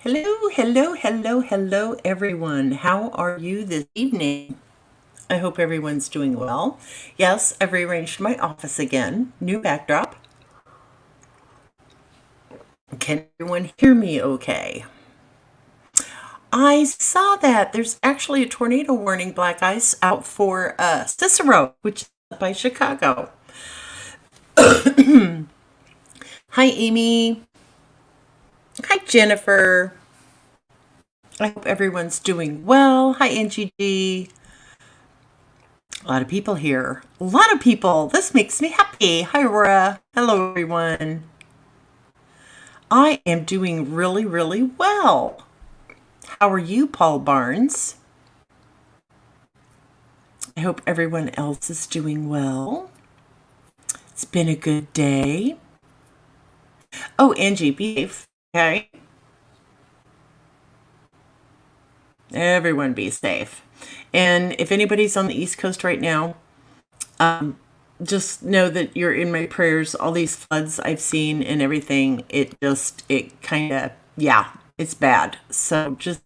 Hello, hello, hello, hello, everyone. How are you this evening? I hope everyone's doing well. Yes, I've rearranged my office again. New backdrop. Can everyone hear me okay? I saw that there's actually a tornado warning black ice out for Cicero, which is up by Chicago. Hi, Amy. Hi, Jennifer. I hope everyone's doing well. Hi, Angie G. A lot of people here. A lot of people. This makes me happy. Hi, Aurora. Hello, everyone. I am doing really, really well. How are you, Paul Barnes? I hope everyone else is doing well. It's been a good day. Oh, Angie, be safe. Okay. Everyone be safe. And if anybody's on the East Coast right now, just know that you're in my prayers. All these floods I've seen and everything, it kind of, yeah, it's bad. So just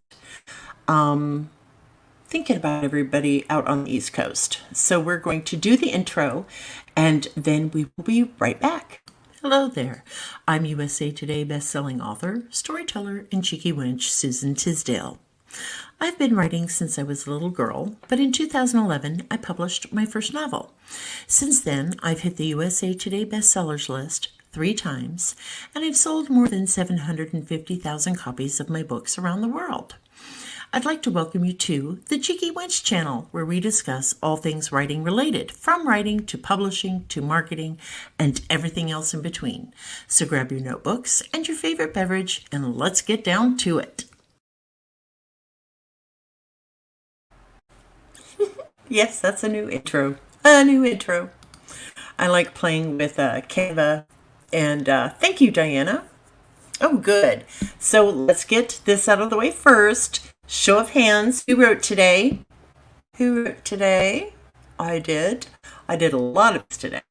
thinking about everybody out on the East Coast. So we're going to do the intro and then we will be right back. Hello there. I'm USA Today bestselling author, storyteller, and cheeky wench Susan Tisdale. I've been writing since I was a little girl, but in 2011 I published my first novel. Since then, I've hit the USA Today bestsellers list 3 times, and I've sold more than 750,000 copies of my books around the world. I'd like to welcome you to the Cheeky Wench channel, where we discuss all things writing related, from writing to publishing to marketing and everything else in between. So grab your notebooks and your favorite beverage and let's get down to it. Yes, that's a new intro. A new intro. I like playing with Canva. And thank you, Diana. Oh, good. So let's get this out of the way first. Show of hands. Who wrote today? Who wrote today? I did. I did a lot of this today.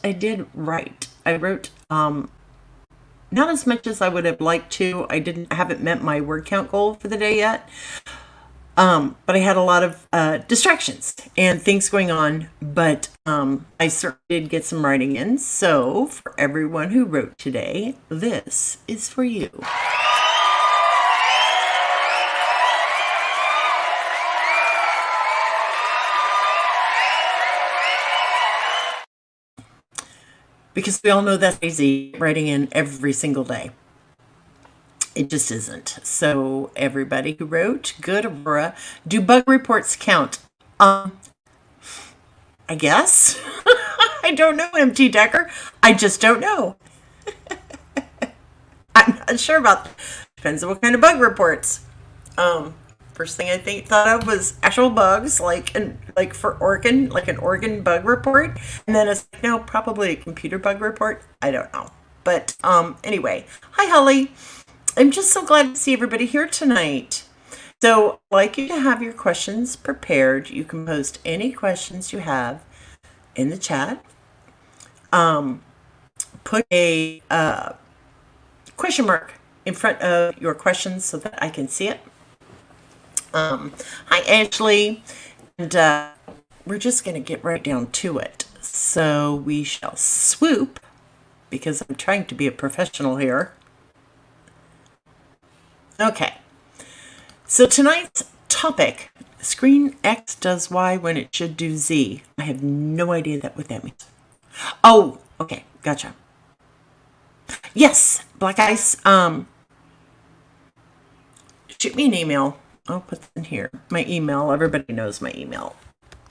I did write. I wrote not as much as I would have liked to. I haven't met my word count goal for the day yet. But I had a lot of distractions and things going on, but I certainly did get some writing in. So, for everyone who wrote today, this is for you. Because we all know that's easy, writing in every single day. It just isn't. So, everybody who wrote, good, Aurora. Do bug reports count? I guess. I don't know, MT Decker. I just don't know. I'm not sure about that. Depends on what kind of bug reports. Um, First thing I thought of was actual bugs, like for organ, like an organ bug report, and then it's like, no, probably a computer bug report. I don't know, but anyway, hi Holly. I'm just so glad to see everybody here tonight. So, I'd like you to have your questions prepared. You can post any questions you have in the chat. Put a question mark in front of your questions so that I can see it. Hi, Ashley. And we're just going to get right down to it. So we shall swoop, because I'm trying to be a professional here. Okay. So tonight's topic, screen X does Y when it should do Z. I have no idea what that means. Oh, okay. Gotcha. Yes, Black Ice. Shoot me an email. I'll put it in here. My email. Everybody knows my email.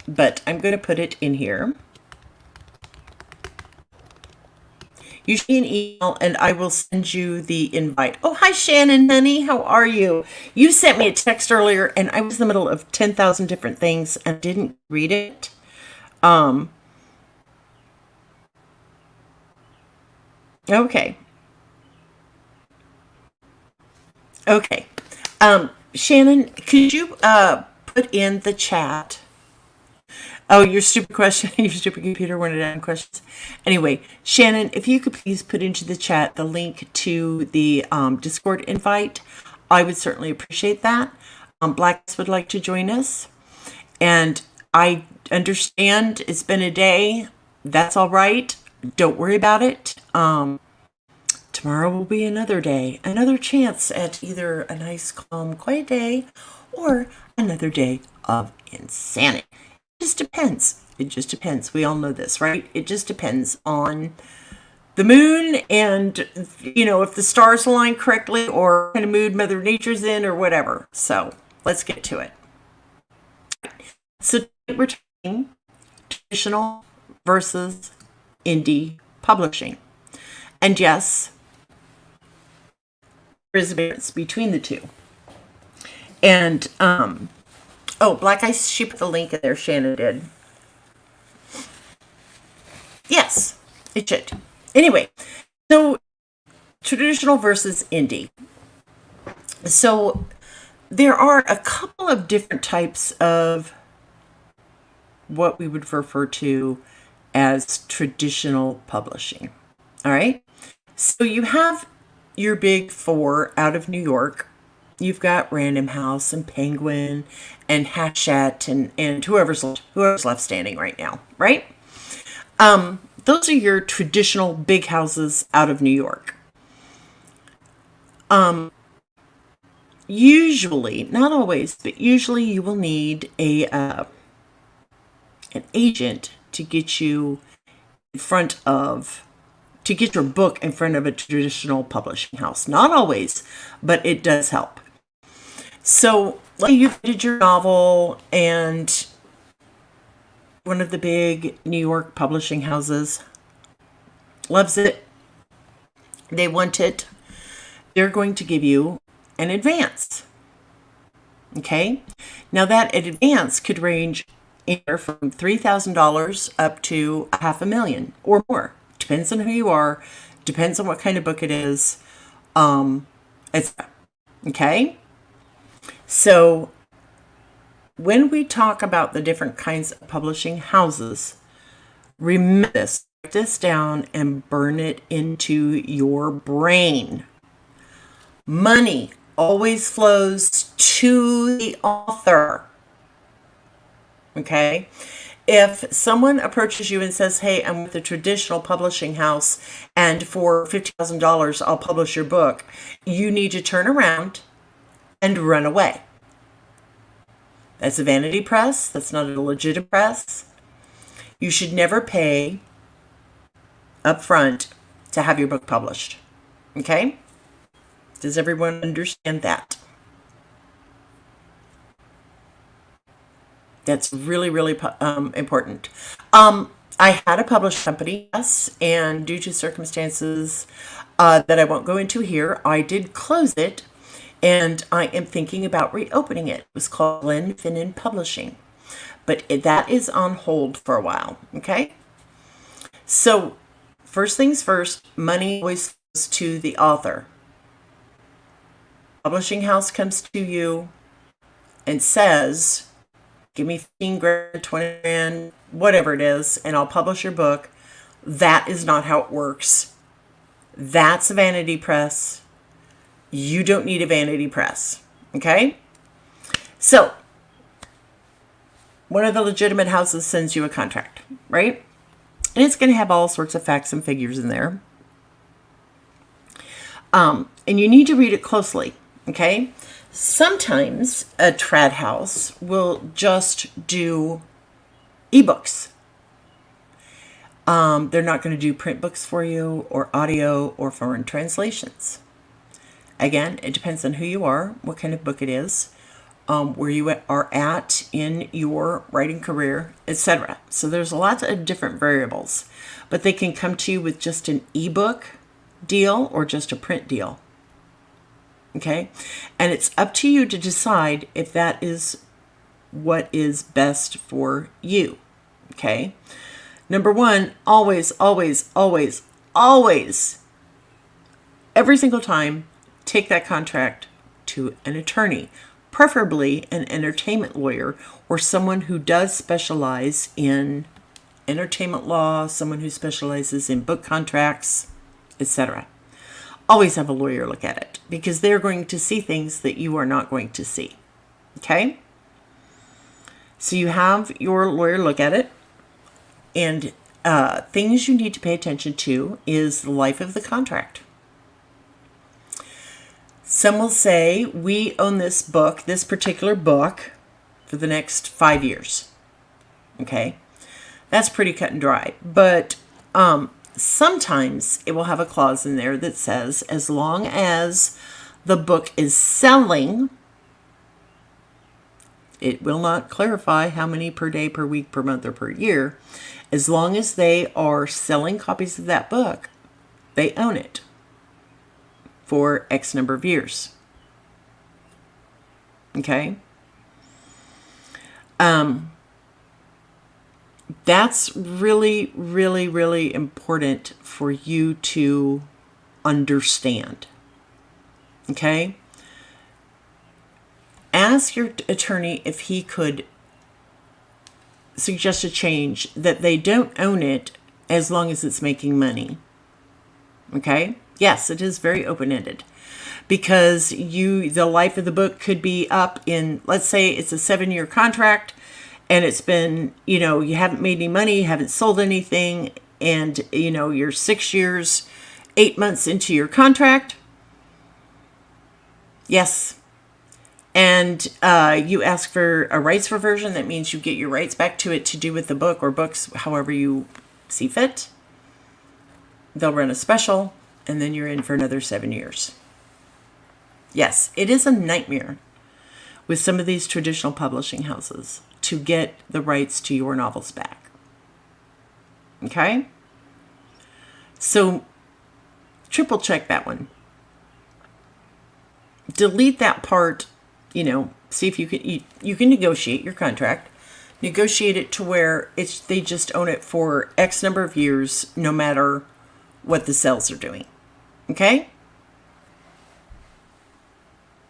But I'm going to put it in here. You shoot me an email and I will send you the invite. Oh, hi, Shannon, honey. How are you? You sent me a text earlier and I was in the middle of 10,000 different things and didn't read it. Okay. Okay. Shannon, could you put in the chat Oh, your stupid question, your stupid computer wanted to ask questions. Anyway, Shannon, if you could please put into the chat the link to the Discord invite, I would certainly appreciate that. Blacks would like to join us. And I understand it's been a day. That's all right. Don't worry about it. Tomorrow will be another day, another chance at either a nice, calm, quiet day or another day of insanity. It just depends. It just depends. We all know this, right? It just depends on the moon and, if the stars align correctly or what kind of mood Mother Nature's in or whatever. So let's get to it. So we're talking traditional versus indie publishing. And yes, there is a difference between the two. And, Black Ice, she put the link in there, Shannon did. Yes, it should. Anyway, so traditional versus indie. So there are a couple of different types of what we would refer to as traditional publishing. All right. So you have your big four out of New York. You've got Random House and Penguin and Hachette and whoever's left standing right now, right? Those are your traditional big houses out of New York. Usually, not always, but usually you will need an agent to get you to get your book in front of a traditional publishing house. Not always, but it does help. So, like you did your novel and one of the big New York publishing houses loves it. They want it. They're going to give you an advance. Okay? Now that advance could range anywhere from $3,000 up to $500,000 or more. Depends on who you are. Depends on what kind of book it is. Okay? So when we talk about the different kinds of publishing houses, remember this. Write this down and burn it into your brain. Money always flows to the author. Okay? If someone approaches you and says, hey, I'm with a traditional publishing house and for $50,000 I'll publish your book, you need to turn around and run away. That's a vanity press. That's not a legitimate press. You should never pay up front to have your book published. Okay? Does everyone understand that? That's really, really important. I had a published company, yes, and due to circumstances that I won't go into here, I did close it, and I am thinking about reopening it. It was called Glenfinnan Publishing, but that is on hold for a while, okay? So, first things first, money always goes to the author. Publishing house comes to you and says, give me 15 grand, 20 grand, whatever it is, and I'll publish your book. That is not how it works. That's a vanity press. You don't need a vanity press. Okay? So, one of the legitimate houses sends you a contract, right? And it's going to have all sorts of facts and figures in there. And you need to read it closely. Okay? Sometimes a trad house will just do ebooks. They're not going to do print books for you or audio or foreign translations. Again, it depends on who you are, what kind of book it is, where you are at in your writing career, etc. So there's lots of different variables, but they can come to you with just an ebook deal or just a print deal. Okay? And it's up to you to decide if that is what is best for you. Okay? Number one, always, every single time, take that contract to an attorney. preferably an entertainment lawyer or someone who does specialize in entertainment law, someone who specializes in book contracts, etc. Always have a lawyer look at it because they're going to see things that you are not going to see. Okay? So you have your lawyer look at it, and things you need to pay attention to is the life of the contract. Some will say, we own this book, this particular book, for the next 5 years. Okay? That's pretty cut and dry. But sometimes it will have a clause in there that says, as long as the book is selling, it will not clarify how many per day, per week, per month, or per year. As long as they are selling copies of that book, they own it for X number of years. Okay? That's really, really, really important for you to understand. Okay? Ask your attorney if he could suggest a change that they don't own it as long as it's making money. Okay? Yes, it is very open-ended because the life of the book could be up in, let's say it's a 7-year contract and it's been, you haven't made any money, you haven't sold anything, and, you're 6 years, 8 months into your contract. Yes. And you ask for a rights reversion. That means you get your rights back to it to do with the book or books however you see fit. They'll run a special, and then you're in for another 7 years. Yes, it is a nightmare with some of these traditional publishing houses to get the rights to your novels back. Okay? So, triple check that one. Delete that part, see if you can negotiate your contract. Negotiate it to where they just own it for X number of years, no matter what the sales are doing. Okay?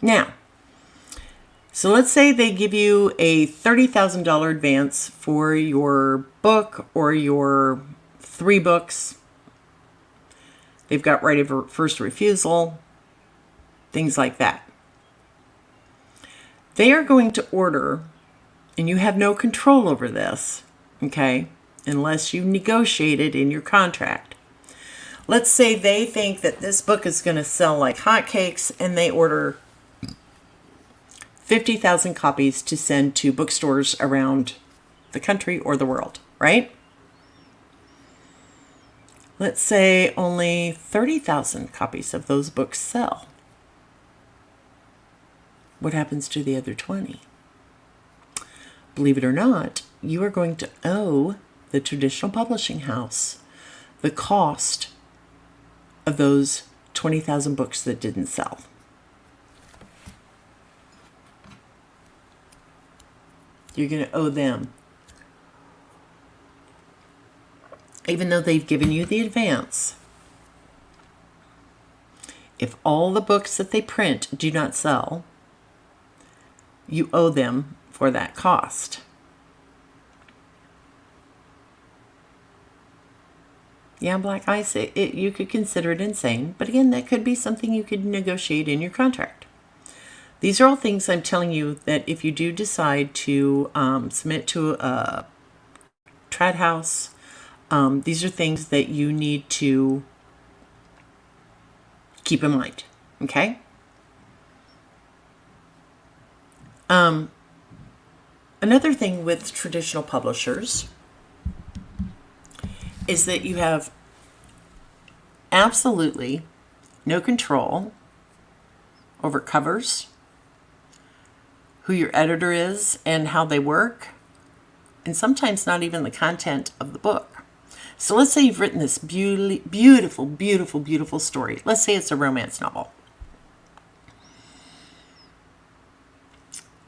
Now, so let's say they give you a $30,000 advance for your book or your 3 books. They've got right of first refusal, things like that. They are going to order, and you have no control over this, okay, unless you negotiate it in your contract. Let's say they think that this book is going to sell like hotcakes, and they order 50,000 copies to send to bookstores around the country or the world, right? Let's say only 30,000 copies of those books sell. What happens to the other 20? Believe it or not, you are going to owe the traditional publishing house the cost of those 20,000 books that didn't sell. You're going to owe them. Even though they've given you the advance, if all the books that they print do not sell, you owe them for that cost. Yeah, Black Ice, you could consider it insane, but again, that could be something you could negotiate in your contract. These are all things I'm telling you that if you do decide to submit to a trad house, these are things that you need to keep in mind, okay? Another thing with traditional publishers is that you have absolutely no control over covers, who your editor is and how they work, and sometimes not even the content of the book. So let's say you've written this beautiful, beautiful, beautiful story. Let's say it's a romance novel.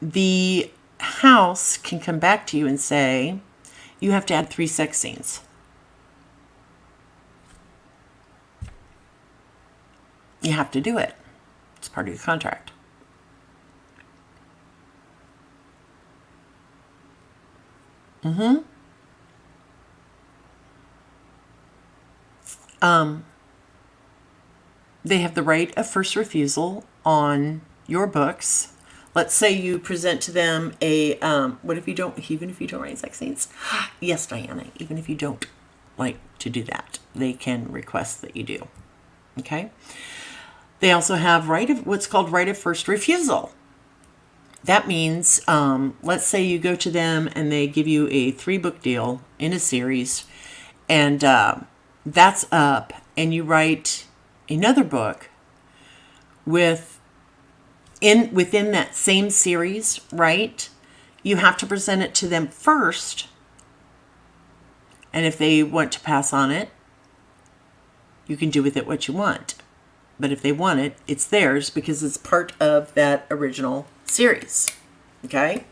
The house can come back to you and say, you have to add 3 sex scenes. You have to do it. It's part of your contract. They have the right of first refusal on your books. Let's say you present to them a, what if you don't, even if you don't write sex scenes? Yes, Diana, even if you don't like to do that, they can request that you do. Okay? They also have what's called right of first refusal. That means, let's say you go to them and they give you a 3-book deal in a series, and that's up, and you write another book within that same series, right? You have to present it to them first, and if they want to pass on it, you can do with it what you want. But if they want it, it's theirs because it's part of that original series. Okay?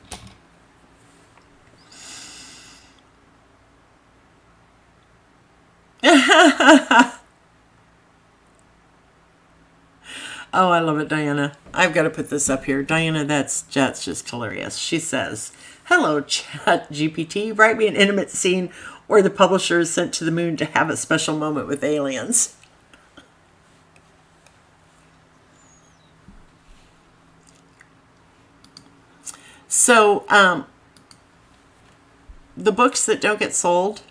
Oh, I love it, Diana. I've got to put this up here. Diana, that's just hilarious. She says, "Hello, Chat GPT. Write me an intimate scene where the publisher is sent to the moon to have a special moment with aliens." So, the books that don't get sold,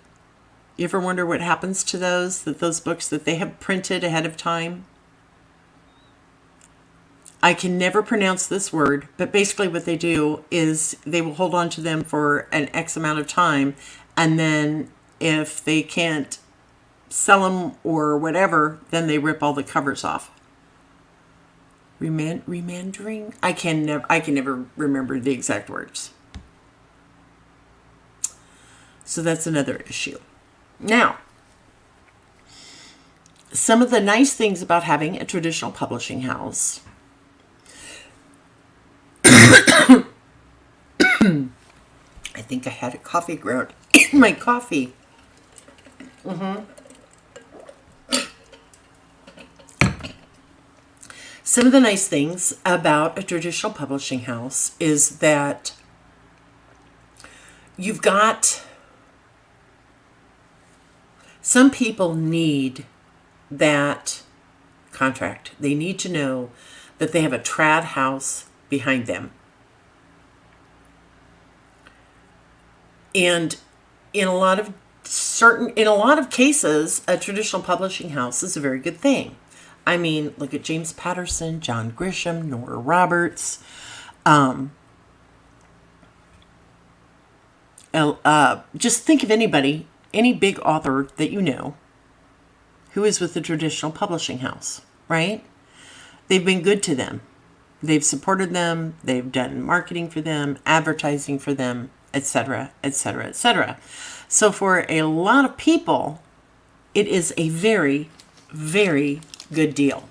you ever wonder what happens to those books that they have printed ahead of time? I can never pronounce this word, but basically what they do is they will hold on to them for an X amount of time, and then if they can't sell them or whatever, then they rip all the covers off. Remandering? I can never remember the exact words. So that's another issue. Now, some of the nice things about having a traditional publishing house. I think I had a coffee ground in my coffee. Some of the nice things about a traditional publishing house is that you've got, some people need that contract. They need to know that they have a trad house behind them. And in a lot of cases, a traditional publishing house is a very good thing. I mean, look at James Patterson, John Grisham, Nora Roberts. Just think of anybody, any big author that you know who is with the traditional publishing house, right? They've been good to them. They've supported them. They've done marketing for them, advertising for them, etc., etc., etc. So for a lot of people, it is a very, very good deal.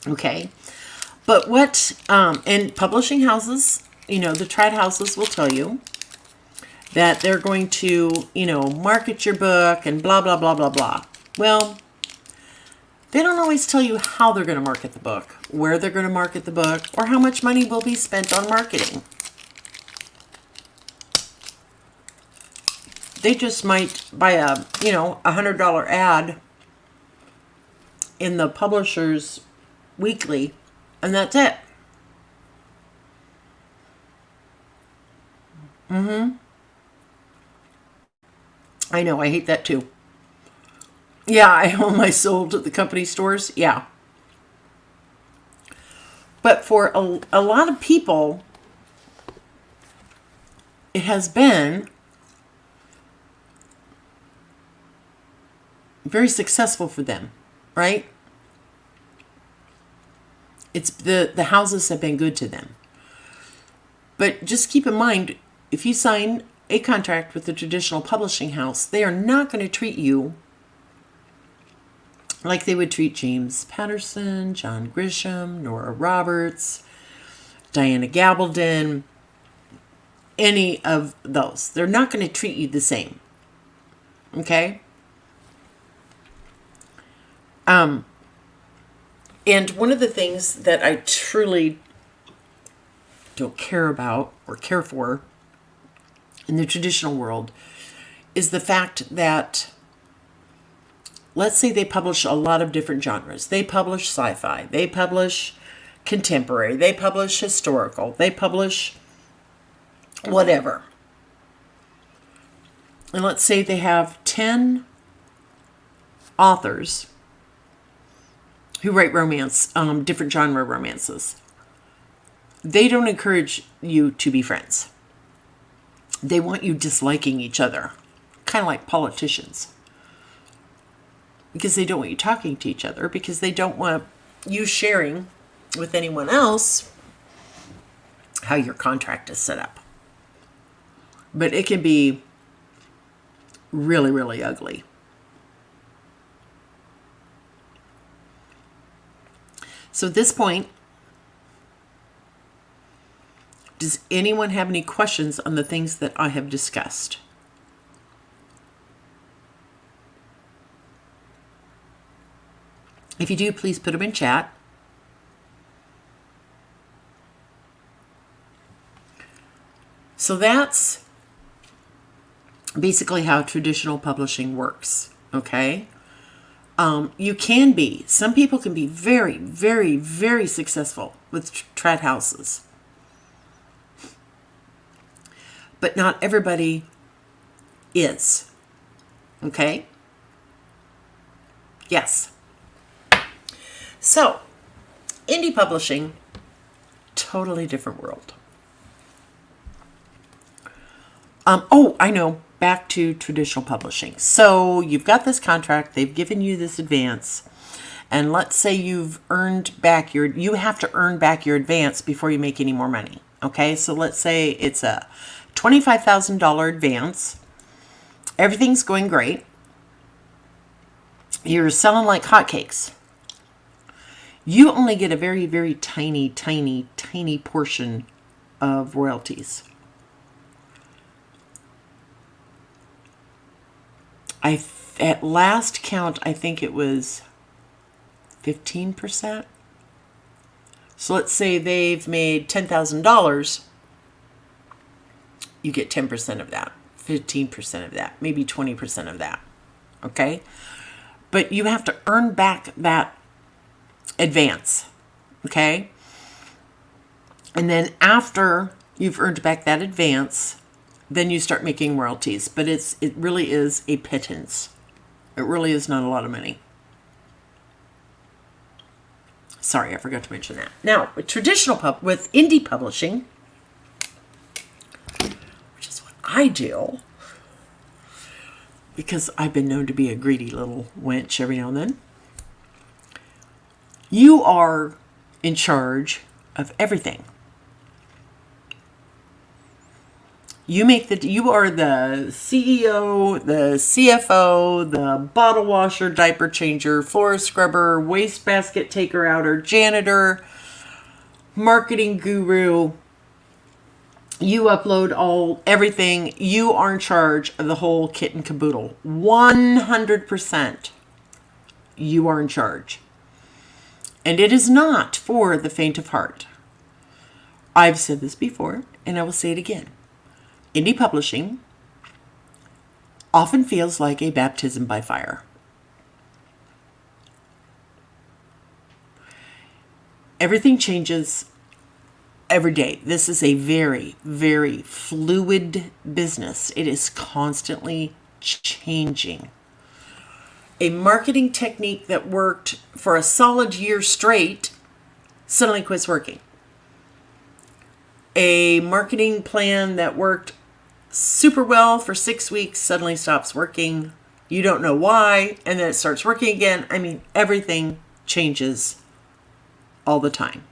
Okay. But and publishing houses, the trad houses will tell you that they're going to, market your book and blah, blah, blah, blah, blah. Well, they don't always tell you how they're going to market the book, where they're going to market the book, or how much money will be spent on marketing. They just might buy a $100 ad in the publisher's weekly, and that's it. I know, I hate that too. Yeah, I own my sold at the company stores. Yeah. But for a lot of people, it has been very successful for them, right? It's the houses have been good to them. But just keep in mind, if you sign a contract with the traditional publishing house, they are not going to treat you like they would treat James Patterson, John Grisham, Nora Roberts, Diana Gabaldon, any of those. They're not going to treat you the same. Okay? And one of the things that I truly don't care about or care for in the traditional world is the fact that, let's say they publish a lot of different genres. They publish sci-fi, they publish contemporary, they publish historical, they publish whatever. And let's say they have 10 authors who write romance, different genre romances. They don't encourage you to be friends. They want you disliking each other, kind of like politicians. Because they don't want you talking to each other, because they don't want you sharing with anyone else how your contract is set up. But it can be really, really ugly. So at this point, does anyone have any questions on the things that I have discussed? If you do, please put them in chat. So that's basically how traditional publishing works, okay? You can be, some people can be very, very, very successful with trad houses. But not everybody is, okay? Yes. So, indie publishing, totally different world. Oh, I know. Back to traditional publishing. So you've got this contract, they've given you this advance, and let's say you've earned back you have to earn back your advance before you make any more money. Okay, so let's say it's a $25,000 advance. Everything's going great. You're selling like hotcakes. You only get a very, very tiny, tiny, tiny portion of royalties. At last count, I think it was 15%. So let's say they've made $10,000. You get 10% of that, 15% of that, maybe 20% of that. Okay? But you have to earn back that advance. Okay? And then after you've earned back that advance, then you start making royalties. But it really is a pittance. It really is not a lot of money. Sorry, I forgot to mention that. Now, with with indie publishing, which is what I do, because I've been known to be a greedy little wench every now and then, you are in charge of everything. You are the CEO, the CFO, the bottle washer, diaper changer, floor scrubber, wastebasket taker outer, janitor, marketing guru. You upload everything. You are in charge of the whole kit and caboodle. 100%. You are in charge. And it is not for the faint of heart. I've said this before, and I will say it again. Indie publishing often feels like a baptism by fire. Everything changes every day. This is a very, very fluid business. It is constantly changing. A marketing technique that worked for a solid year straight suddenly quits working. A marketing plan that worked super well for 6 weeks suddenly stops working. You don't know why, and then it starts working again. I mean, everything changes all the time.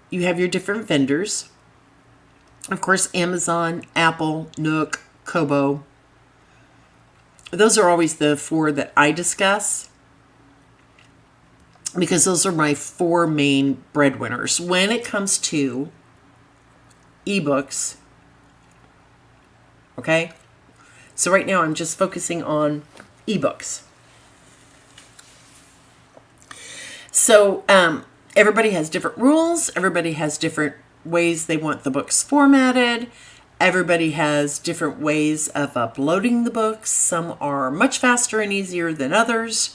You have your different vendors. Of course, Amazon, Apple, Nook, Kobo. Those are always the 4 that I discuss, because those are my 4 main breadwinners when it comes to ebooks. Okay? So right now I'm just focusing on ebooks. So everybody has different rules. Everybody has different ways they want the books formatted. Everybody has different ways of uploading the books. Some are much faster and easier than others.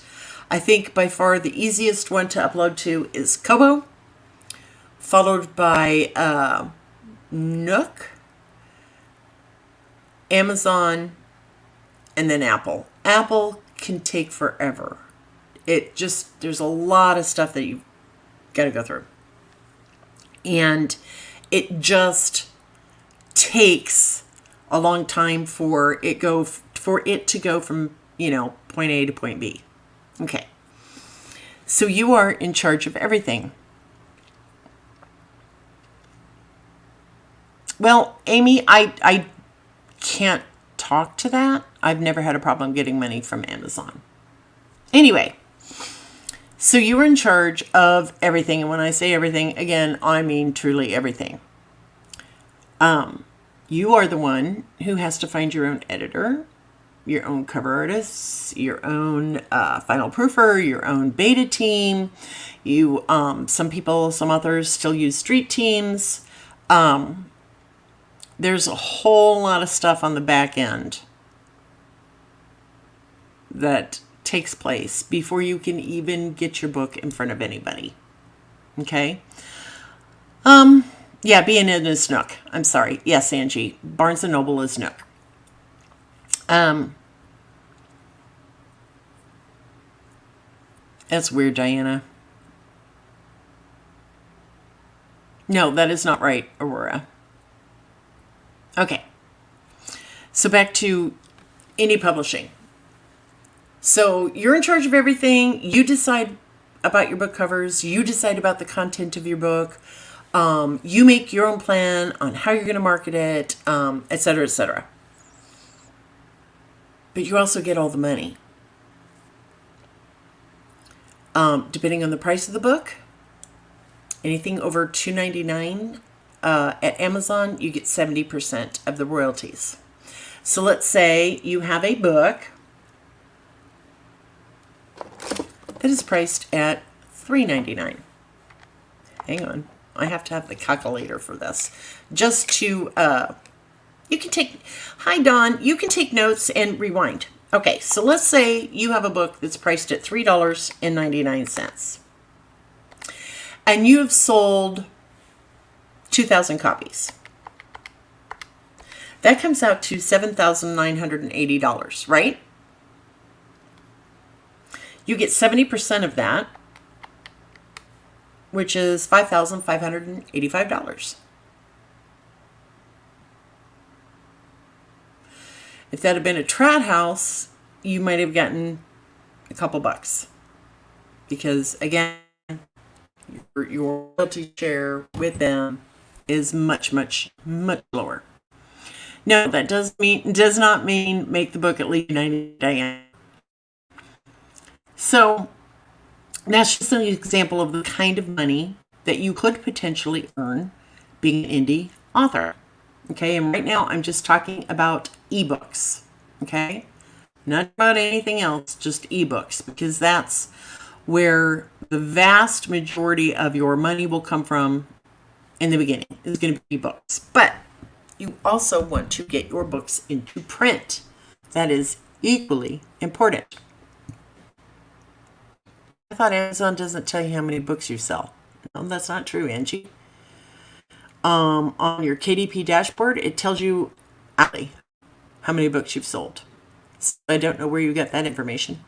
I think by far the easiest one to upload to is Kobo, followed by Nook, Amazon, and then Apple. Apple can take forever. There's a lot of stuff that you've got to go through. And it just takes a long time for it to go from, point A to point B. Okay. So you are in charge of everything. Well, Amy, I can't talk to that. I've never had a problem getting money from Amazon. Anyway, so you are in charge of everything. And when I say everything, again, I mean truly everything. You are the one who has to find your own editor, your own cover artists, your own final proofer, your own beta team. Some authors still use street teams. There's a whole lot of stuff on the back end that takes place before you can even get your book in front of anybody. Okay? Yeah, B&N is Nook. I'm sorry. Yes, Angie. Barnes & Noble is Nook. That's weird, Diana. No, that is not right, Aurora. Okay. So back to indie publishing. So you're in charge of everything. You decide about your book covers. You decide about the content of your book. You make your own plan on how you're going to market it, et cetera, et cetera. But you also get all the money. Depending on the price of the book, anything over $2.99 at Amazon, you get 70% of the royalties. So let's say you have a book that is priced at $3.99. Hang on. I have to have the calculator for this. Just to, you can take, hi Dawn, you can take notes and rewind. Okay, so let's say you have a book that's priced at $3.99. And you've sold 2,000 copies. That comes out to $7,980, right? You get 70% of that, which is $5,585. If that had been a trad house, you might have gotten a couple bucks. Because again, your royalty share with them is much, much, much lower. No, that does not mean make the book at least 90 Diane. So that's just an example of the kind of money that you could potentially earn being an indie author. Okay, and right now I'm just talking about ebooks. Okay, not about anything else, just ebooks, because that's where the vast majority of your money will come from in the beginning. It's going to be books. But you also want to get your books into print. That is equally important. I thought Amazon doesn't tell you how many books you sell. No, that's not true, Angie. On your KDP dashboard, it tells you hourly how many books you've sold. So I don't know where you got that information.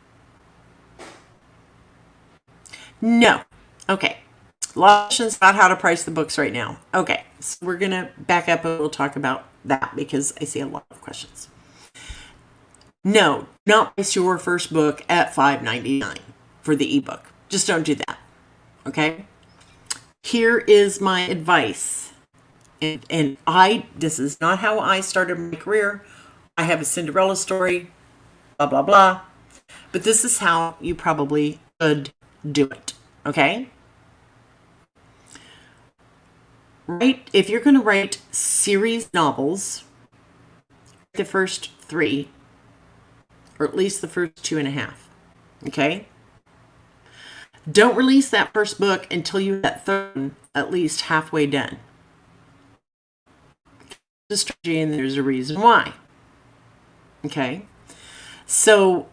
No. Okay. A lot of questions about how to price the books right now. Okay. So we're going to back up and we'll talk about that because I see a lot of questions. No, not price your first book at $5.99 for the ebook. Just don't do that. Okay? Here is my advice. And this is not how I started my career. I have a Cinderella story, blah, blah, blah. But this is how you probably should do it. Okay? If you're going to write series novels, the first 3, or at least the first 2.5. Okay? Don't release that first book until you get third at least halfway done. a strategy and there's a reason why. Okay? So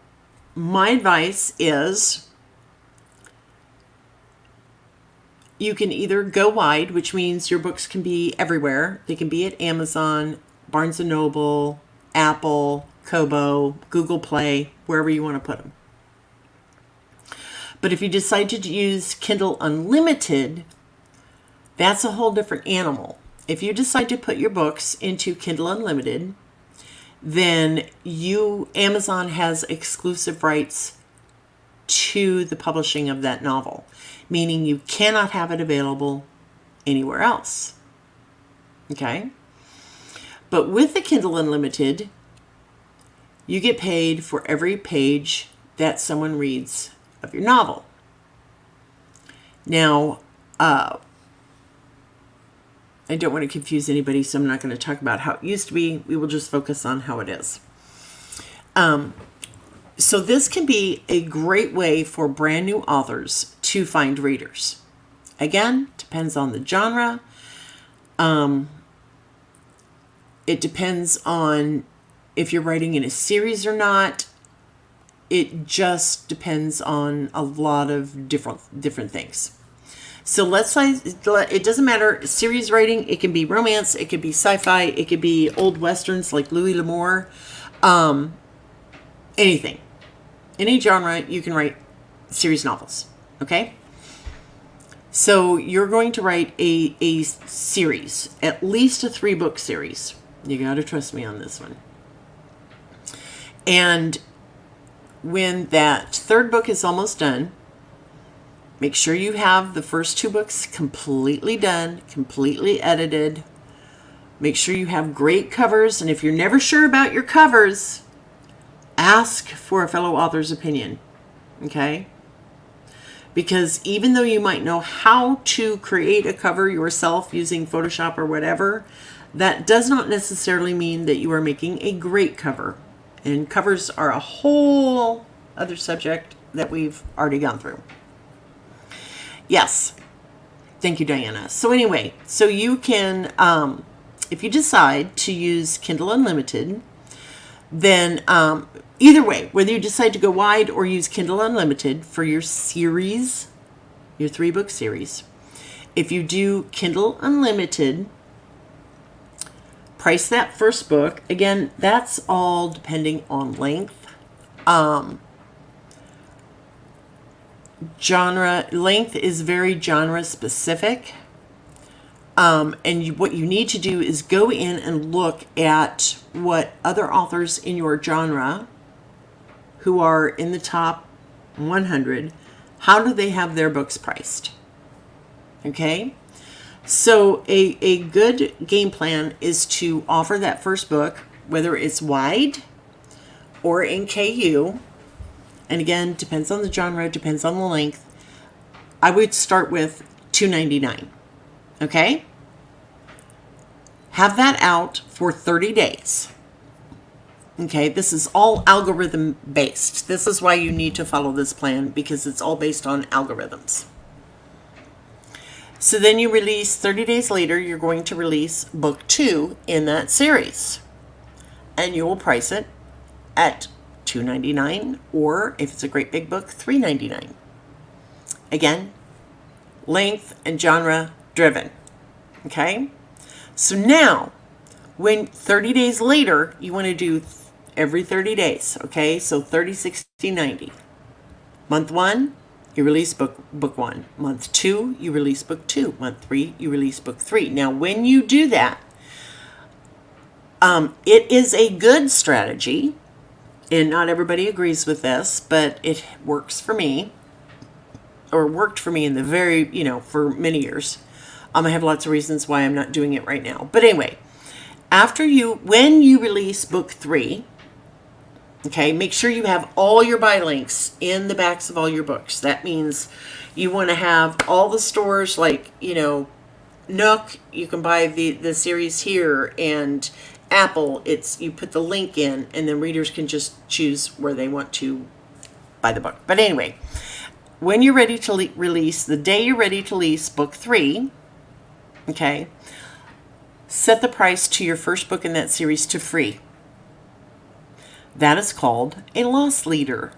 my advice is you can either go wide, which means your books can be everywhere. They can be at Amazon, Barnes & Noble, Apple, Kobo, Google Play, wherever you want to put them. But if you decide to use Kindle Unlimited, that's a whole different animal. If you decide to put your books into Kindle Unlimited, then Amazon has exclusive rights to the publishing of that novel, meaning you cannot have it available anywhere else. Okay? But with the Kindle Unlimited, you get paid for every page that someone reads of your novel. Now, I don't want to confuse anybody, so I'm not going to talk about how it used to be. We will just focus on how it is. So this can be a great way for brand new authors to find readers. Again, depends on the genre. It depends on if you're writing in a series or not. It just depends on a lot of different things. So let's say it doesn't matter. Series writing, it can be romance, it could be sci-fi, it could be old westerns like Louis L'Amour, anything. Any genre, you can write series novels, okay? So you're going to write a series, at least a 3-book series. You got to trust me on this one. And when that 3rd book is almost done, make sure you have the first 2 books completely done, completely edited. Make sure you have great covers. And if you're never sure about your covers, ask for a fellow author's opinion. Okay? Because even though you might know how to create a cover yourself using Photoshop or whatever, that does not necessarily mean that you are making a great cover. And covers are a whole other subject that we've already gone through. Yes. Thank you, Diana. So anyway, so you can, if you decide to use Kindle Unlimited, then either way, whether you decide to go wide or use Kindle Unlimited for your series, your 3-book series, if you do Kindle Unlimited, price that first book. Again, that's all depending on length. Genre length is very genre specific. And what you need to do is go in and look at what other authors in your genre who are in the top 100, how do they have their books priced? Okay? So a good game plan is to offer that first book, whether it's wide or in KU. And again, depends on the genre, depends on the length. I would start with $2.99. Okay? Have that out for 30 days. Okay, this is all algorithm based. This is why you need to follow this plan, because it's all based on algorithms. So then you release, 30 days later, you're going to release book 2 in that series. And you will price it at $2.99, or if it's a great big book, $3.99. Again, length and genre driven. Okay? So now, when 30 days later, you want to do every 30 days, okay? So 30, 60, 90. Month 1, you release book 1. Month 2, you release book 2. Month 3, you release book 3. Now, when you do that, it is a good strategy, and not everybody agrees with this, but it works for me, or worked for me in the very, for many years. I have lots of reasons why I'm not doing it right now. But anyway, when you release book 3, okay, make sure you have all your buy links in the backs of all your books. That means you want to have all the stores like, Nook, you can buy the series here, and Apple, you put the link in, and then readers can just choose where they want to buy the book. But anyway, when you're ready to release, the day you're ready to release book 3, okay, set the price to your first book in that series to free. That is called a loss leader.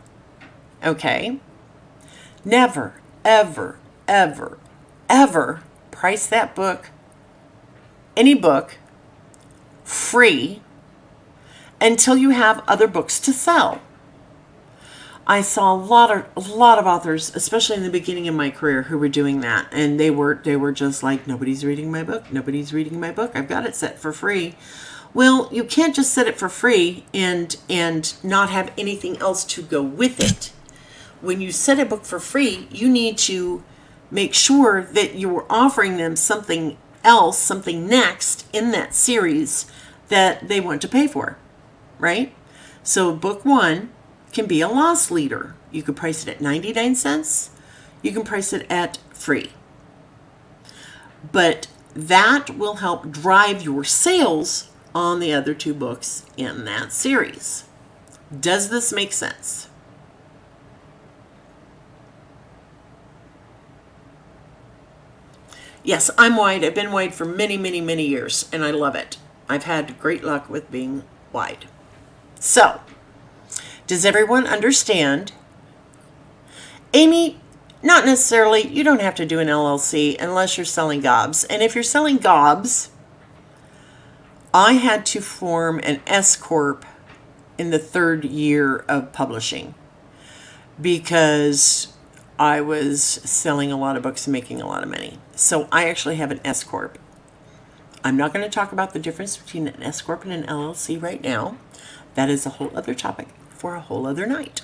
Okay? Never, ever, ever, ever price that book, any book, free until you have other books to sell. I saw a lot of authors, especially in the beginning of my career, who were doing that, and they were just like, nobody's reading my book. Nobody's reading my book. I've got it set for free. Well, you can't just set it for free and not have anything else to go with it. When you set a book for free, you need to make sure that you're offering them something else, something next in that series that they want to pay for, right? So book 1 can be a loss leader. You could price it at 99 cents. You can price it at free. But that will help drive your sales on the other 2 books in that series. Does this make sense? Yes, I'm wide. I've been wide for many, many, many years, and I love it. I've had great luck with being wide. So, does everyone understand? Amy, not necessarily. You don't have to do an LLC unless you're selling gobs. And if you're selling gobs, I had to form an S Corp in the 3rd year of publishing because I was selling a lot of books and making a lot of money. So I actually have an S Corp. I'm not going to talk about the difference between an S Corp and an LLC right now. That is a whole other topic for a whole other night.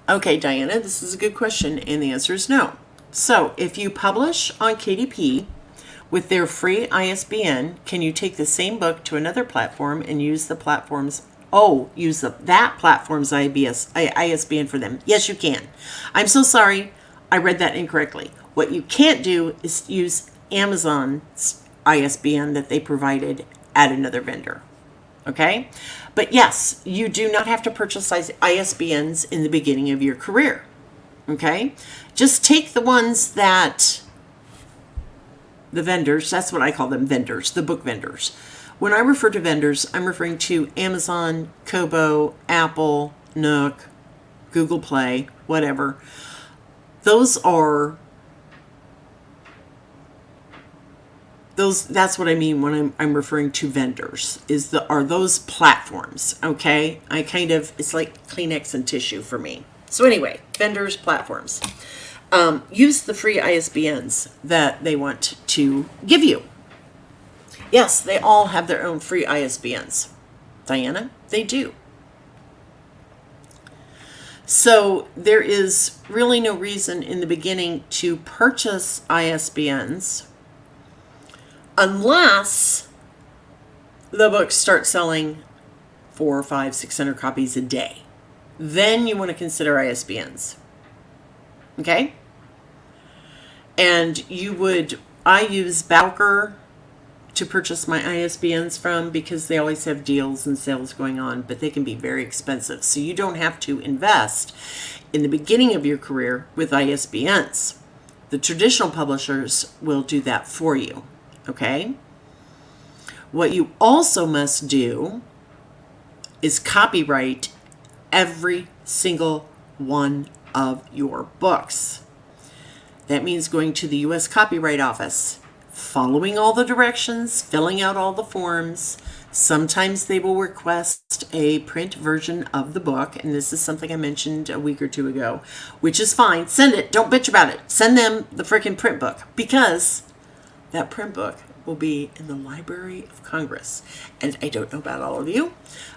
Okay, Diana, this is a good question, and the answer is no. So, if you publish on KDP with their free ISBN, can you take the same book to another platform and use the platform's that platform's ISBN for them? Yes, you can. I'm so sorry, I read that incorrectly. What you can't do is use Amazon's ISBN that they provided at another vendor. Okay? But yes, you do not have to purchase ISBNs in the beginning of your career. Okay? Just take the ones that the vendors, that's what I call them, vendors, the book vendors. When I refer to vendors, I'm referring to Amazon, Kobo, Apple, Nook, Google Play, whatever. That's what I mean when I'm referring to vendors, are those platforms, okay? It's like Kleenex and tissue for me. So anyway, vendors, platforms. Use the free ISBNs that they want to give you. Yes, they all have their own free ISBNs. Diana, they do. So there is really no reason in the beginning to purchase ISBNs unless the books start selling 400, 500, 600 copies a day. Then you want to consider ISBNs. Okay? And I use Bowker to purchase my ISBNs from because they always have deals and sales going on, but they can be very expensive. So you don't have to invest in the beginning of your career with ISBNs. The traditional publishers will do that for you. Okay? What you also must do is copyright every single one of your books. That means going to the U.S. Copyright Office, following all the directions, filling out all the forms. Sometimes they will request a print version of the book, and this is something I mentioned a week or 2 ago, which is fine. Send it. Don't bitch about it. Send them the freaking print book, because that print book will be in the Library of Congress. And I don't know about all of you,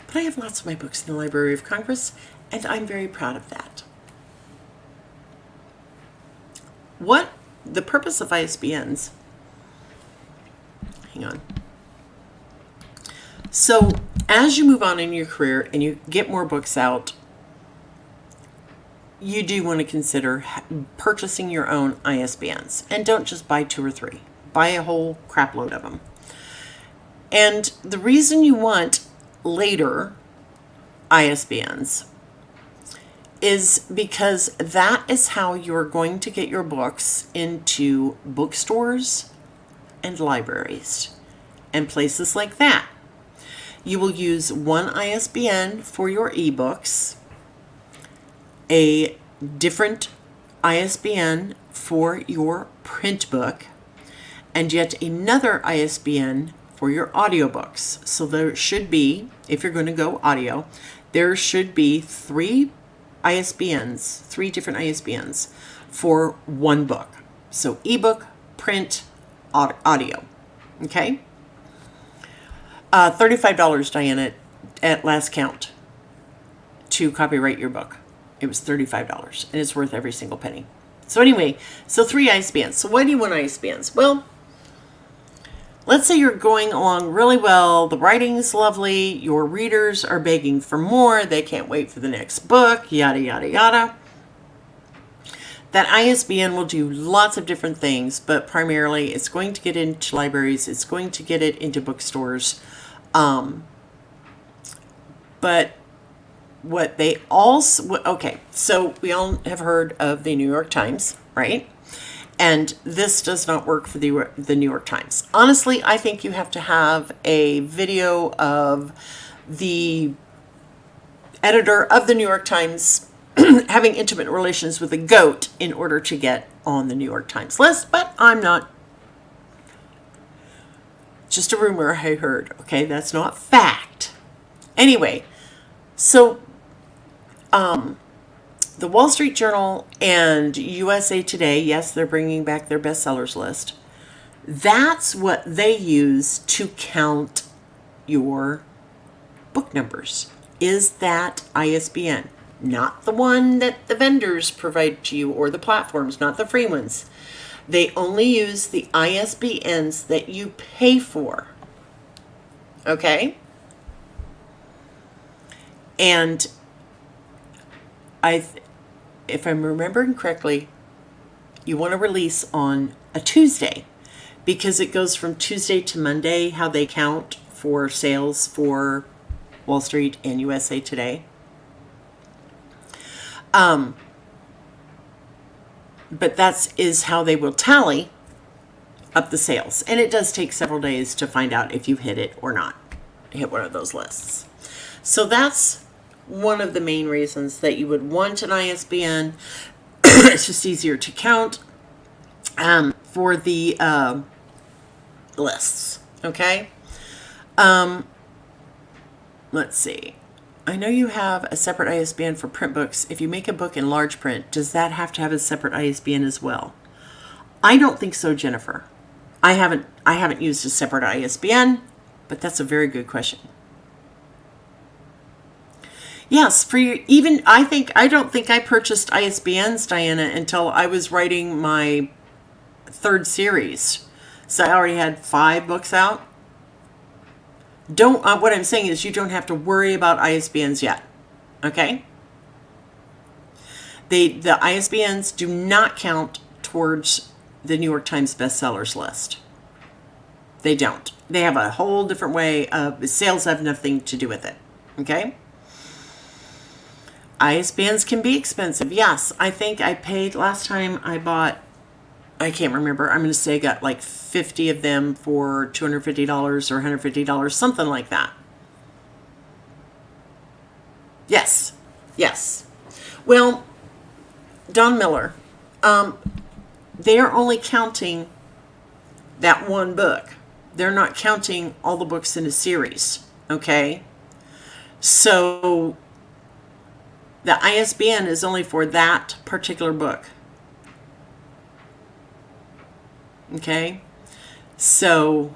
but I have lots of my books in the Library of Congress, and I'm very proud of that. What the purpose of ISBNs, hang on. So as you move on in your career and you get more books out, you do want to consider purchasing your own ISBNs. And don't just buy 2 or 3. Buy a whole crap load of them. And the reason you want later ISBNs is because that is how you're going to get your books into bookstores and libraries and places like that. You will use one ISBN for your ebooks, a different ISBN for your print book, and yet another ISBN for your audiobooks. So there should be, if you're going to go audio, there should be three different ISBNs for one book. So ebook, print, audio. Okay? $35, Diana, at last count, to copyright your book. It was $35, and it's worth every single penny. So anyway, so 3 ISBNs. So why do you want ISBNs? Well, let's say you're going along really well, the writing's lovely, your readers are begging for more, they can't wait for the next book, yada, yada, yada. That ISBN will do lots of different things, but primarily it's going to get into libraries, it's going to get it into bookstores. But what they also, okay, so we all have heard of the New York Times, right? And this does not work for the New York Times. Honestly, I think you have to have a video of the editor of the New York Times having intimate relations with a goat in order to get on the New York Times list, but I'm not. Just a rumor I heard, okay? That's not fact. Anyway, so the Wall Street Journal and USA Today, yes, they're bringing back their bestsellers list. That's what they use to count your book numbers, is that ISBN. Not the one that the vendors provide to you or the platforms, not the free ones. They only use the ISBNs that you pay for. Okay? And if I'm remembering correctly, you want to release on a Tuesday because it goes from Tuesday to Monday, how they count for sales for Wall Street and USA Today. But that is how they will tally up the sales. And it does take several days to find out if you hit it or not, hit one of those lists. So that's one of the main reasons that you would want an ISBN. It's just easier to count for the lists. Okay? Let's see. I know you have a separate ISBN for print books. If you make a book in large print, does that have to have a separate ISBN as well? I don't think so, Jennifer. I haven't used a separate ISBN, but that's a very good question. Yes, for you, even I don't think I purchased ISBNs, Diana, until I was writing my 3rd series. So I already had 5 books out. What I'm saying is you don't have to worry about ISBNs yet. Okay? The ISBNs do not count towards the New York Times bestsellers list. They don't. They have a whole different way of sales, have nothing to do with it. Okay? ISBNs can be expensive. Yes, I think I paid last time I bought, I can't remember. I'm going to say I got like 50 of them for $250 or $150, something like that. Yes. Yes. Well, Don Miller, they are only counting that one book. They're not counting all the books in a series. Okay? So the ISBN is only for that particular book. Okay? So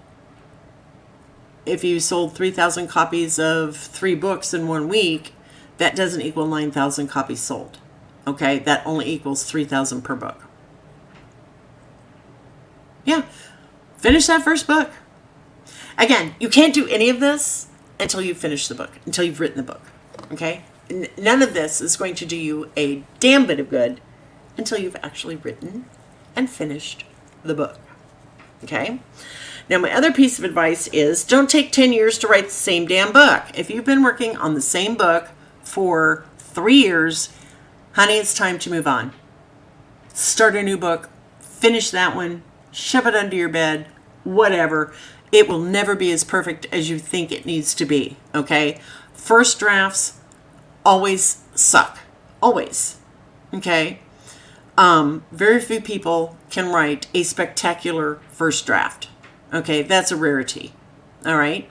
if you sold 3,000 copies of 3 books in 1 week, that doesn't equal 9,000 copies sold. Okay? That only equals 3,000 per book. Yeah. Finish that first book. Again, you can't do any of this until you finish the book, until you've written the book. Okay? None of this is going to do you a damn bit of good until you've actually written and finished the book. Okay? Now, my other piece of advice is don't take 10 years to write the same damn book. If you've been working on the same book for 3 years, honey, it's time to move on. Start a new book, finish that one, shove it under your bed, whatever. It will never be as perfect as you think it needs to be, okay? First drafts always suck. Always. Okay? Very few people can write a spectacular first draft. Okay? That's a rarity. All right?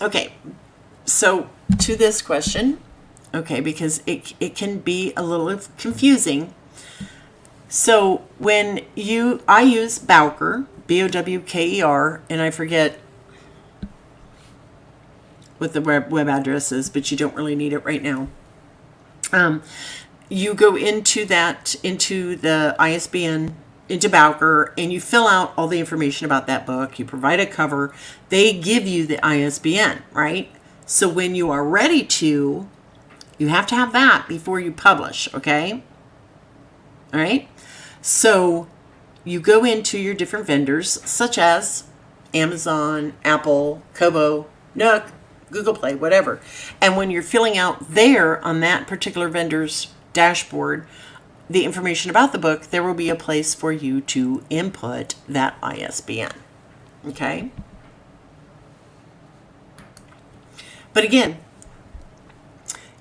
Okay. So, to this question, okay, because it can be a little confusing. So, I use Bowker, Bowker, and I forget what the web address is, but you don't really need it right now. You go into the ISBN, into Bowker, and you fill out all the information about that book. You provide a cover. They give you the ISBN, right? So when you are ready to, you have to have that before you publish, okay? All right? So you go into your different vendors, such as Amazon, Apple, Kobo, Nook, Google Play, whatever. And when you're filling out there on that particular vendor's dashboard the information about the book, there will be a place for you to input that ISBN. Okay? But again,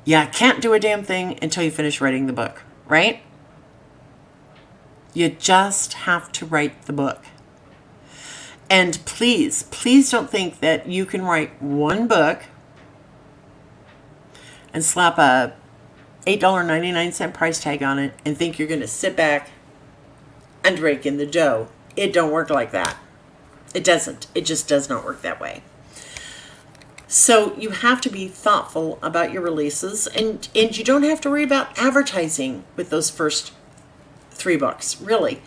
you can't do a damn thing until you finish writing the book, right? You just have to write the book. And please don't think that you can write one book and slap a $8.99 price tag on it and think you're going to sit back and rake in the dough. It don't work like that. It doesn't. It just does not work that way. So you have to be thoughtful about your releases, and you don't have to worry about advertising with those first 3 books. Really,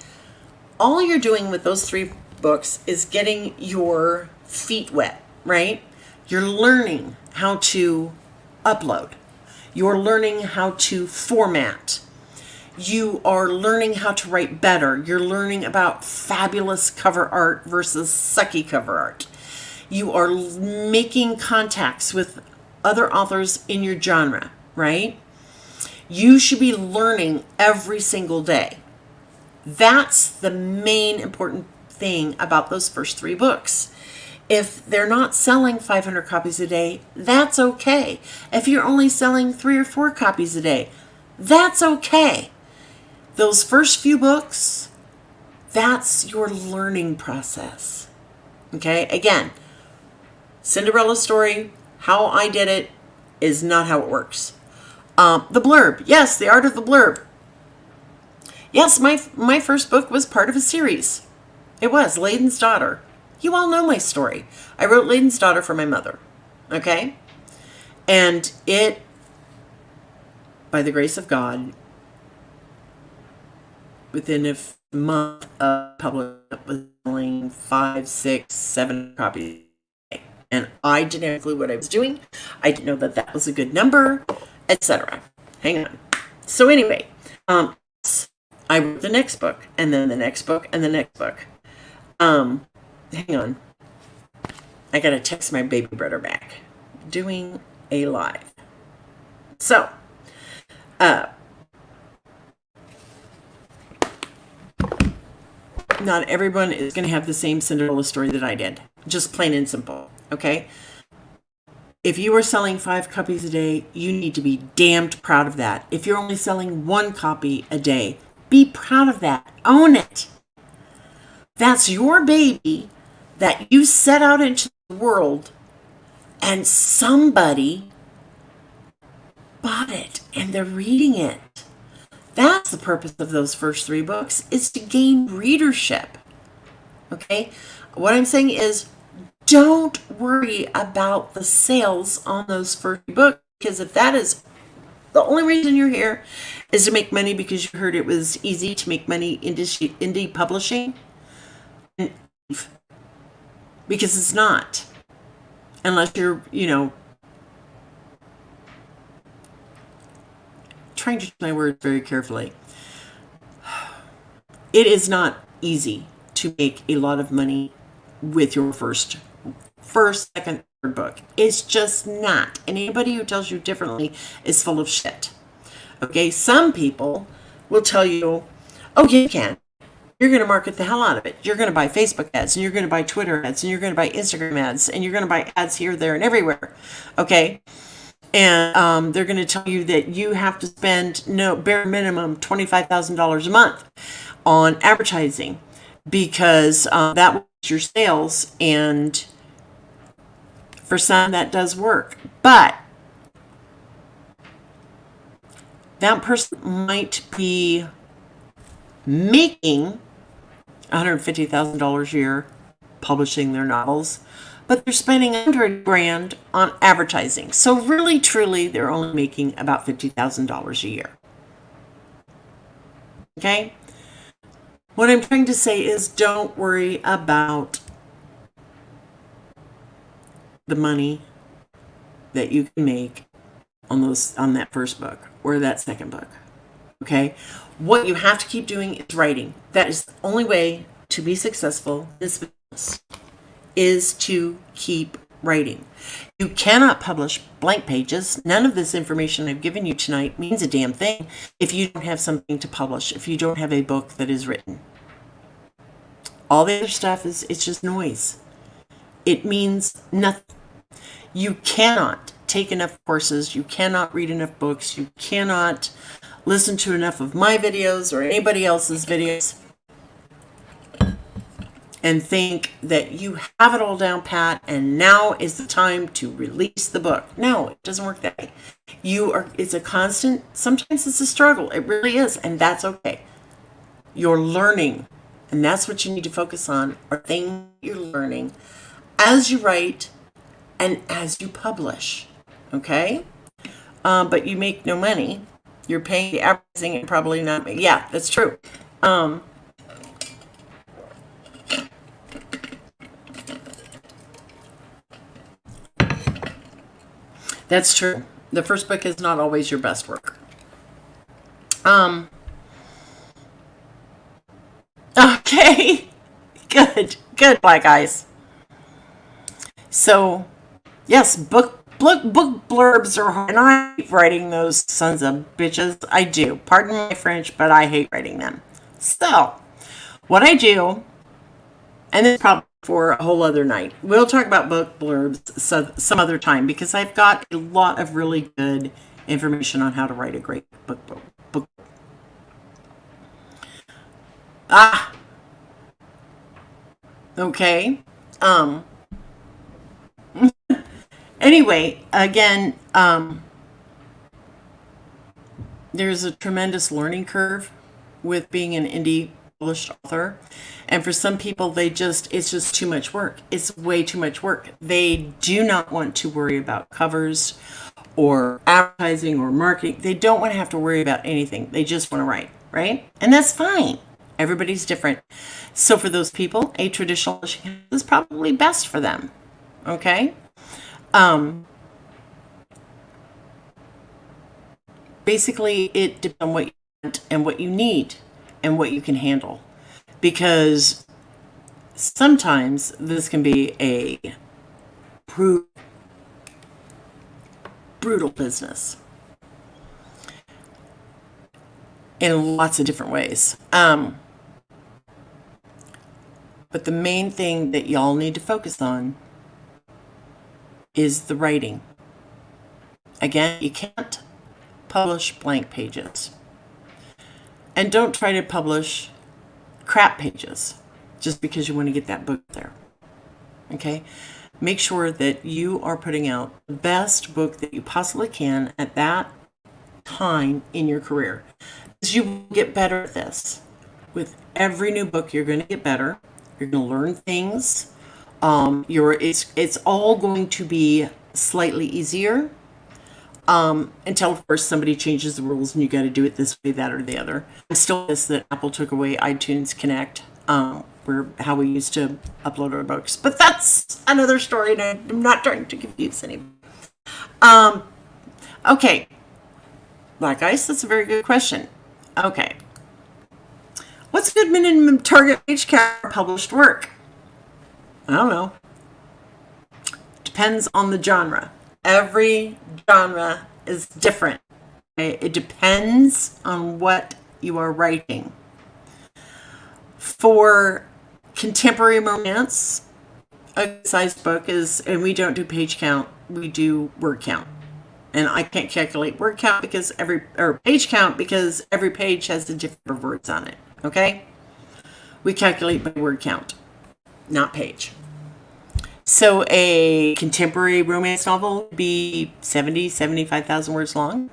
all you're doing with those 3 books is getting your feet wet, right? You're learning how to upload. You're learning how to format. You are learning how to write better. You're learning about fabulous cover art versus sucky cover art. You are making contacts with other authors in your genre, right? You should be learning every single day. That's the main important thing about those first 3 books. If they're not selling 500 copies a day, that's okay. If you're only selling 3 or 4 copies a day, that's okay. Those first few books, that's your learning process. Okay? Again, Cinderella story, how I did it is not how it works. The blurb. Yes, the art of the blurb. Yes, my first book was part of a series. It was Layden's Daughter. You all know my story. I wrote Layden's Daughter for my mother. Okay? And it, by the grace of God, within a month of publishing, was selling 5, 6, 7 copies. And I didn't have a clue what I was doing. I didn't know that that was a good number, etc. Hang on. So anyway, I wrote the next book, and then the next book, and the next book. Hang on. I gotta text my baby brother back. Doing a live. So, not everyone is going to have the same Cinderella story that I did. Just plain and simple. Okay? If you are selling 5 copies a day, you need to be damned proud of that. If you're only selling 1 copy a day, be proud of that. Own it. That's your baby that you set out into the world, and somebody bought it and they're reading it. That's the purpose of those first 3 books, is to gain readership. Okay? What I'm saying is, don't worry about the sales on those first 3 books, because if that is the only reason you're here is to make money because you heard it was easy to make money in indie publishing, because it's not. Unless you're, trying to choose my words very carefully. It is not easy to make a lot of money with your first, second, third book. It's just not. And anybody who tells you differently is full of shit. Okay, some people will tell you, oh, yeah, you can. You're going to market the hell out of it. You're going to buy Facebook ads, and you're going to buy Twitter ads, and you're going to buy Instagram ads, and you're going to buy ads here, there, and everywhere. Okay? And they're going to tell you that you have to spend bare minimum $25,000 a month on advertising because that was your sales, and for some that does work. But that person might be making $150,000 a year publishing their novels, but they're spending $100,000 on advertising. So really, truly, they're only making about $50,000 a year. Okay? What I'm trying to say is don't worry about the money that you can make on that first book or that second book. Okay? What you have to keep doing is writing. That is the only way to be successful in this business, is to keep writing. You cannot publish blank pages. None of this information I've given you tonight means a damn thing if you don't have something to publish, if you don't have a book that is written. All the other stuff it's just noise. It means nothing. You cannot take enough courses. You cannot read enough books. You cannot listen to enough of my videos or anybody else's videos and think that you have it all down pat and now is the time to release the book. No, it doesn't work that way. It's a constant, sometimes it's a struggle. It really is, and that's okay. You're learning, and that's what you need to focus on, are things you're learning as you write and as you publish, okay? But you make no money. You're paying the advertising and probably not. Yeah, that's true. That's true. The first book is not always your best work. Okay. Good, Black Eyes. So, yes, book blurbs are hard, and I hate writing those sons of bitches. I do. Pardon my French, but I hate writing them. So, what I do, and this is probably for a whole other night. We'll talk about book blurbs some other time because I've got a lot of really good information on how to write a great book. Okay. Anyway, again, there's a tremendous learning curve with being an indie published author. And for some people, it's just too much work. It's way too much work. They do not want to worry about covers or advertising or marketing. They don't want to have to worry about anything. They just want to write, right? And that's fine. Everybody's different. So for those people, a traditional publishing is probably best for them. Okay? Basically, it depends on what you want and what you need and what you can handle. Because sometimes this can be a brutal business in lots of different ways. But the main thing that y'all need to focus on is the writing. Again, you can't publish blank pages. And don't try to publish crap pages just because you want to get that book there. Okay? Make sure that you are putting out the best book that you possibly can at that time in your career. Because you will get better at this. With every new book, you're going to get better. You're going to learn things. It's all going to be slightly easier until, of course, somebody changes the rules and you got to do it this way, that, or the other. I'm still pissed that Apple took away iTunes Connect, how we used to upload our books. But that's another story, and I'm not trying to confuse anybody. Okay. Black Ice, that's a very good question. Okay. What's a good minimum target page count for published work? I don't know. depends on the genre. Every genre is different. Okay? It depends on what you are writing. For contemporary romance, a good-sized book is, and we don't do page count, we do word count. And I can't calculate word count because page count because every page has a different number of words on it. Okay? We calculate by word count, not page. So a contemporary romance novel would be 75,000 words long.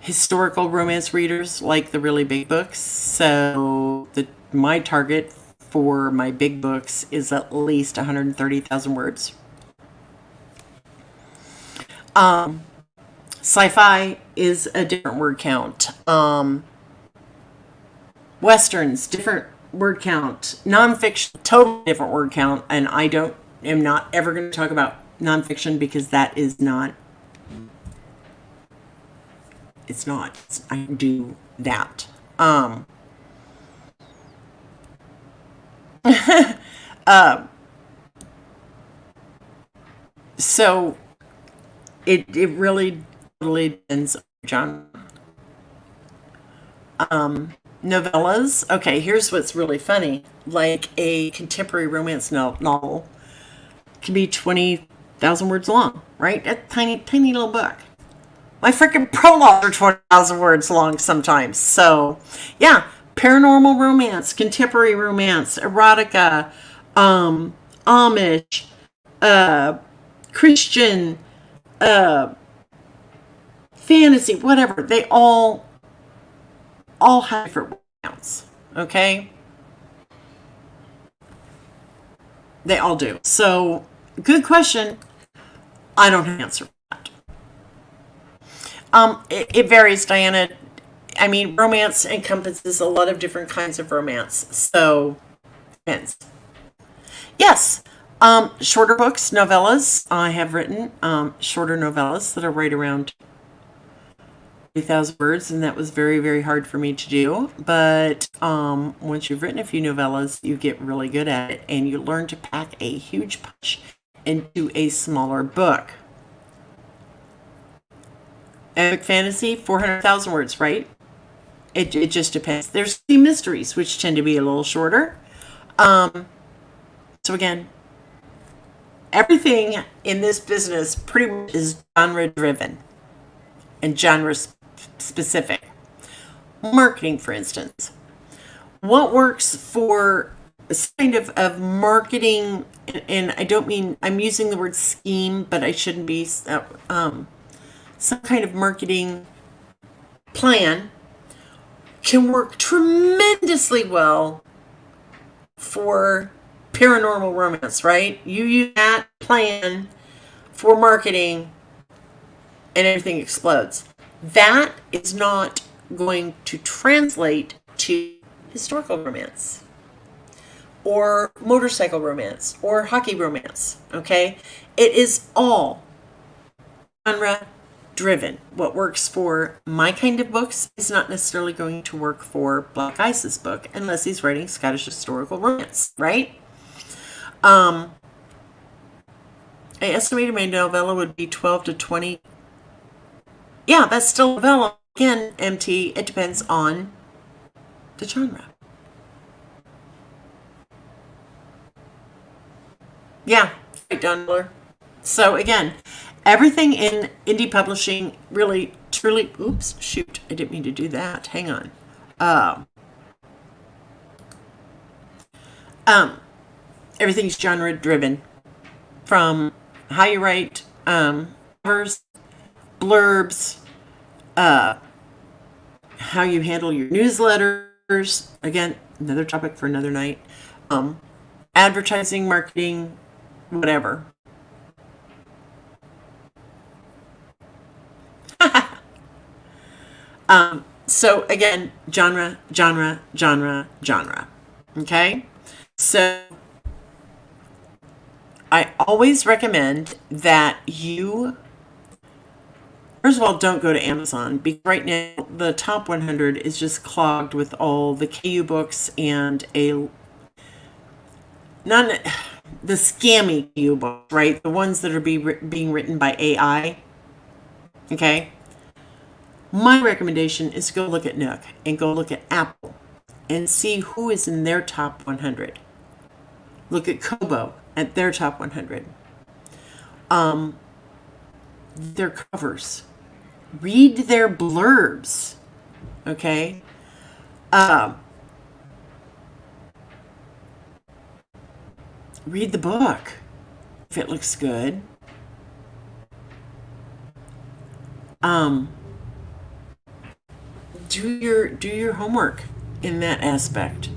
Historical romance readers like the really big books. So my target for my big books is at least 130,000 words. Sci-fi is a different word count. Westerns, different word count. Nonfiction, totally different word count. And am not ever going to talk about nonfiction because that is not. It's not. I do that. So it really totally depends on genre. Novellas. Okay, here's what's really funny. Like a contemporary romance novel can be 20,000 words long, right? A tiny, tiny little book. My freaking prologues are 20,000 words long sometimes. So, yeah, paranormal romance, contemporary romance, erotica, Amish, Christian, fantasy, whatever. They all have different word counts. Okay? They all do. So, good question. I don't have an answer. It varies, Diana. I mean, romance encompasses a lot of different kinds of romance. So, depends. Yes. Shorter books, novellas. I have written shorter novellas that are right around 3,000 words, and that was very, very hard for me to do. But once you've written a few novellas, you get really good at it, and you learn to pack a huge punch into a smaller book. Epic fantasy, 400,000 words, right? It just depends. There's the mysteries, which tend to be a little shorter. So again, everything in this business pretty much is genre driven and genre specific. Marketing, for instance. What works for this kind of marketing, and I don't mean, I'm using the word scheme, but I shouldn't be, some kind of marketing plan can work tremendously well for paranormal romance, right? You use that plan for marketing and everything explodes. That is not going to translate to historical romance or motorcycle romance or hockey romance, okay? It is all genre driven. What works for my kind of books is not necessarily going to work for Black Ice's book unless he's writing Scottish historical romance, right? I estimated my novella would be 12 to 20. Yeah, that's still a novella. Again, MT, it depends on the genre. Yeah, right, Don Miller. So again, everything in indie publishing really, truly, oops, shoot, I didn't mean to do that. Hang on. Everything's genre driven from how you write, covers, blurbs, how you handle your newsletters. Again, another topic for another night. Advertising, marketing, whatever. So again, genre. Okay? So I always recommend that you, first of all, don't go to Amazon because right now the top 100 is just clogged with all the KU books and the scammy books, right? The ones that are being written by AI. Okay. My recommendation is go look at Nook and go look at Apple and see who is in their top 100. Look at Kobo at their top 100. Their covers. Read their blurbs. Okay. Read the book if it looks good. Do your homework in that aspect.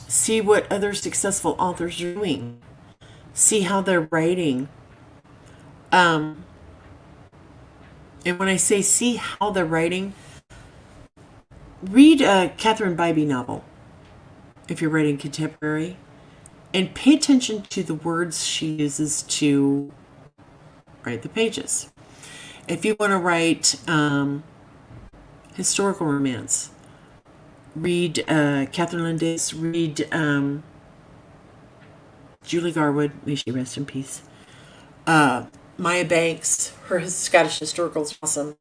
See what other successful authors are doing. See how they're writing. And when I say see how they're writing, read a Catherine Bybee novel if you're writing contemporary, and pay attention to the words she uses to write the pages. If you want to write historical romance, read Catherine Lindace, read Julie Garwood, may she rest in peace. Maya Banks, her Scottish historical is awesome.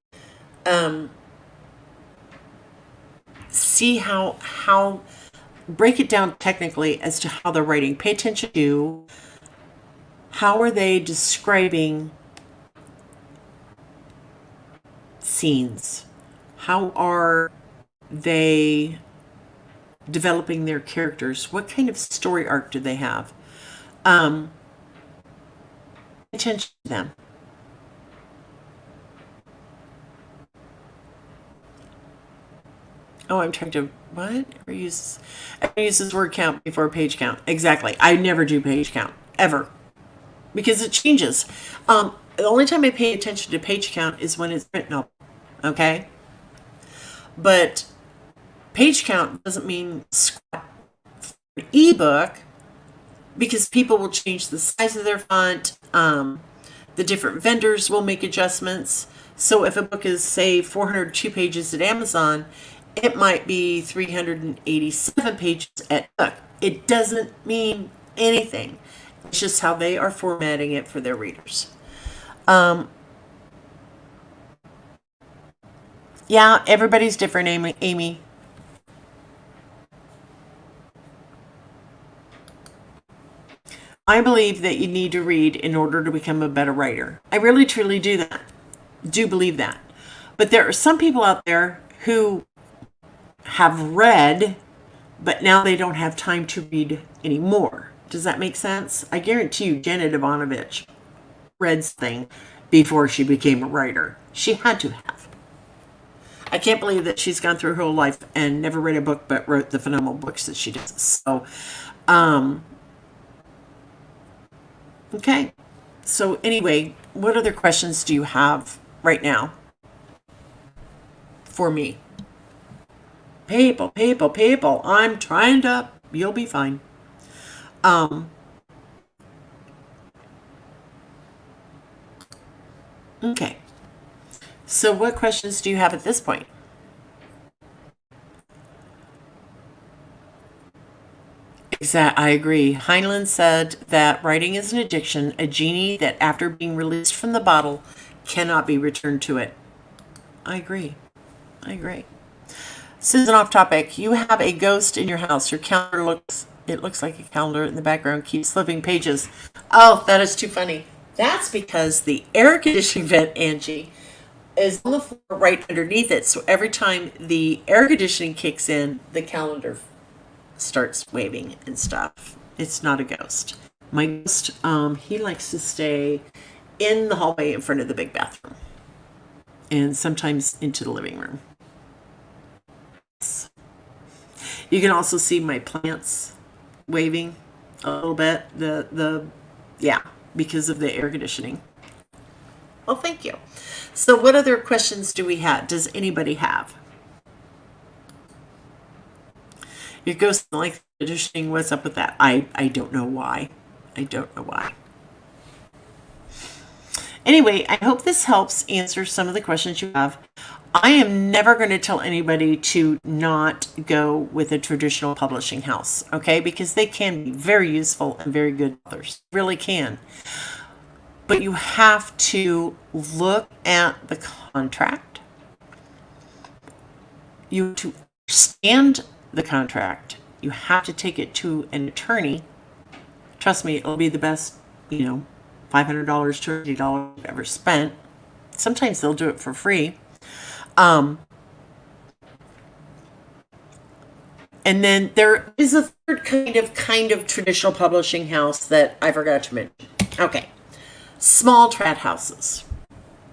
See how break it down technically as to how they're writing. Pay attention to how are they describing scenes. How are they developing their characters? What kind of story arc do they have? Pay attention to them. Oh, I'm trying to what? I never use this word count before page count. Exactly. I never do page count ever because it changes. The only time I pay attention to page count is when it's written up. Okay, but page count doesn't mean squat for an ebook because people will change the size of their font. The different vendors will make adjustments. So if a book is, say, 402 pages at Amazon, it might be 387 pages at Nook. It doesn't mean anything. It's just how they are formatting it for their readers. Yeah, everybody's different, Amy. I believe that you need to read in order to become a better writer. I really truly do believe that. But there are some people out there who have read, but now they don't have time to read anymore. Does that make sense? I guarantee you Janet Ivanovich read something before she became a writer. She had to have. I can't believe that she's gone through her whole life and never read a book but wrote the phenomenal books that she does. So, okay. So anyway, what other questions do you have right now for me? People. I'm trying to. You'll be fine. Okay. So what questions do you have at this point? I agree. Heinlein said that writing is an addiction, a genie that after being released from the bottle cannot be returned to it. I agree. Susan, off topic. You have a ghost in your house. Your calendar looks like a calendar in the background keeps slipping pages. Oh, that is too funny. That's because the air conditioning vent, Angie, is on the floor right underneath it. So every time the air conditioning kicks in, the calendar starts waving and stuff. It's not a ghost. My ghost, he likes to stay in the hallway in front of the big bathroom and sometimes into the living room. You can also see my plants waving a little bit. Because of the air conditioning. Well, thank you. So what other questions do we have? Does anybody have? Your ghost like conditioning. What's up with that? I don't know why. Anyway, I hope this helps answer some of the questions you have. I am never going to tell anybody to not go with a traditional publishing house, okay? Because they can be very useful and very good authors. Really can. But you have to look at the contract. You have to understand the contract. You have to take it to an attorney. Trust me, it'll be the best, $500, $200 you've ever spent. Sometimes they'll do it for free. And then there is a third kind of traditional publishing house that I forgot to mention. Okay. Small trad houses.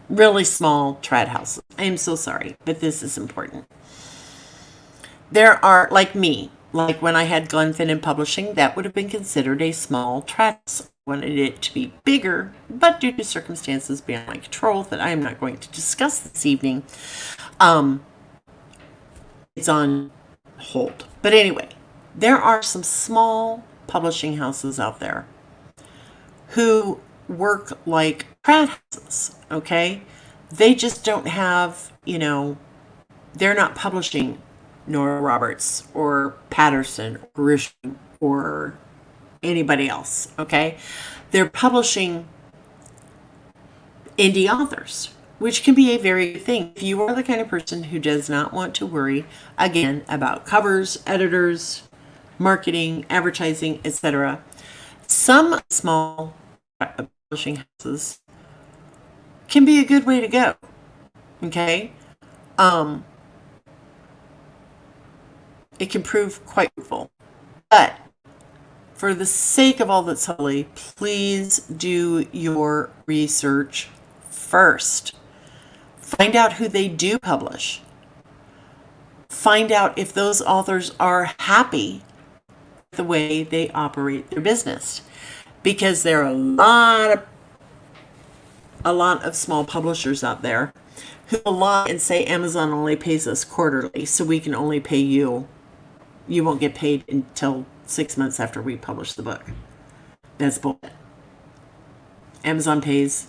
Really small trad houses. I am so sorry, but this is important. There are, like me, like when I had Glenfinnan Publishing, that would have been considered a small trad house. I wanted it to be bigger, but due to circumstances beyond my control that I am not going to discuss this evening, it's on hold. But anyway, there are some small publishing houses out there who work like trad houses, okay? They just don't have, they're not publishing Nora Roberts or Patterson or Grisham or anybody else, okay? They're publishing indie authors, which can be a very good thing. If you are the kind of person who does not want to worry, again, about covers, editors, marketing, advertising, etc., some small publishing houses can be a good way to go, okay? It can prove quite useful. But for the sake of all that's holy, please do your research first. Find out who they do publish. Find out if those authors are happy with the way they operate their business. Because there are a lot of small publishers out there who will lie and say Amazon only pays us quarterly, so we can only pay you. You won't get paid until 6 months after we publish the book. That's bullshit. Amazon pays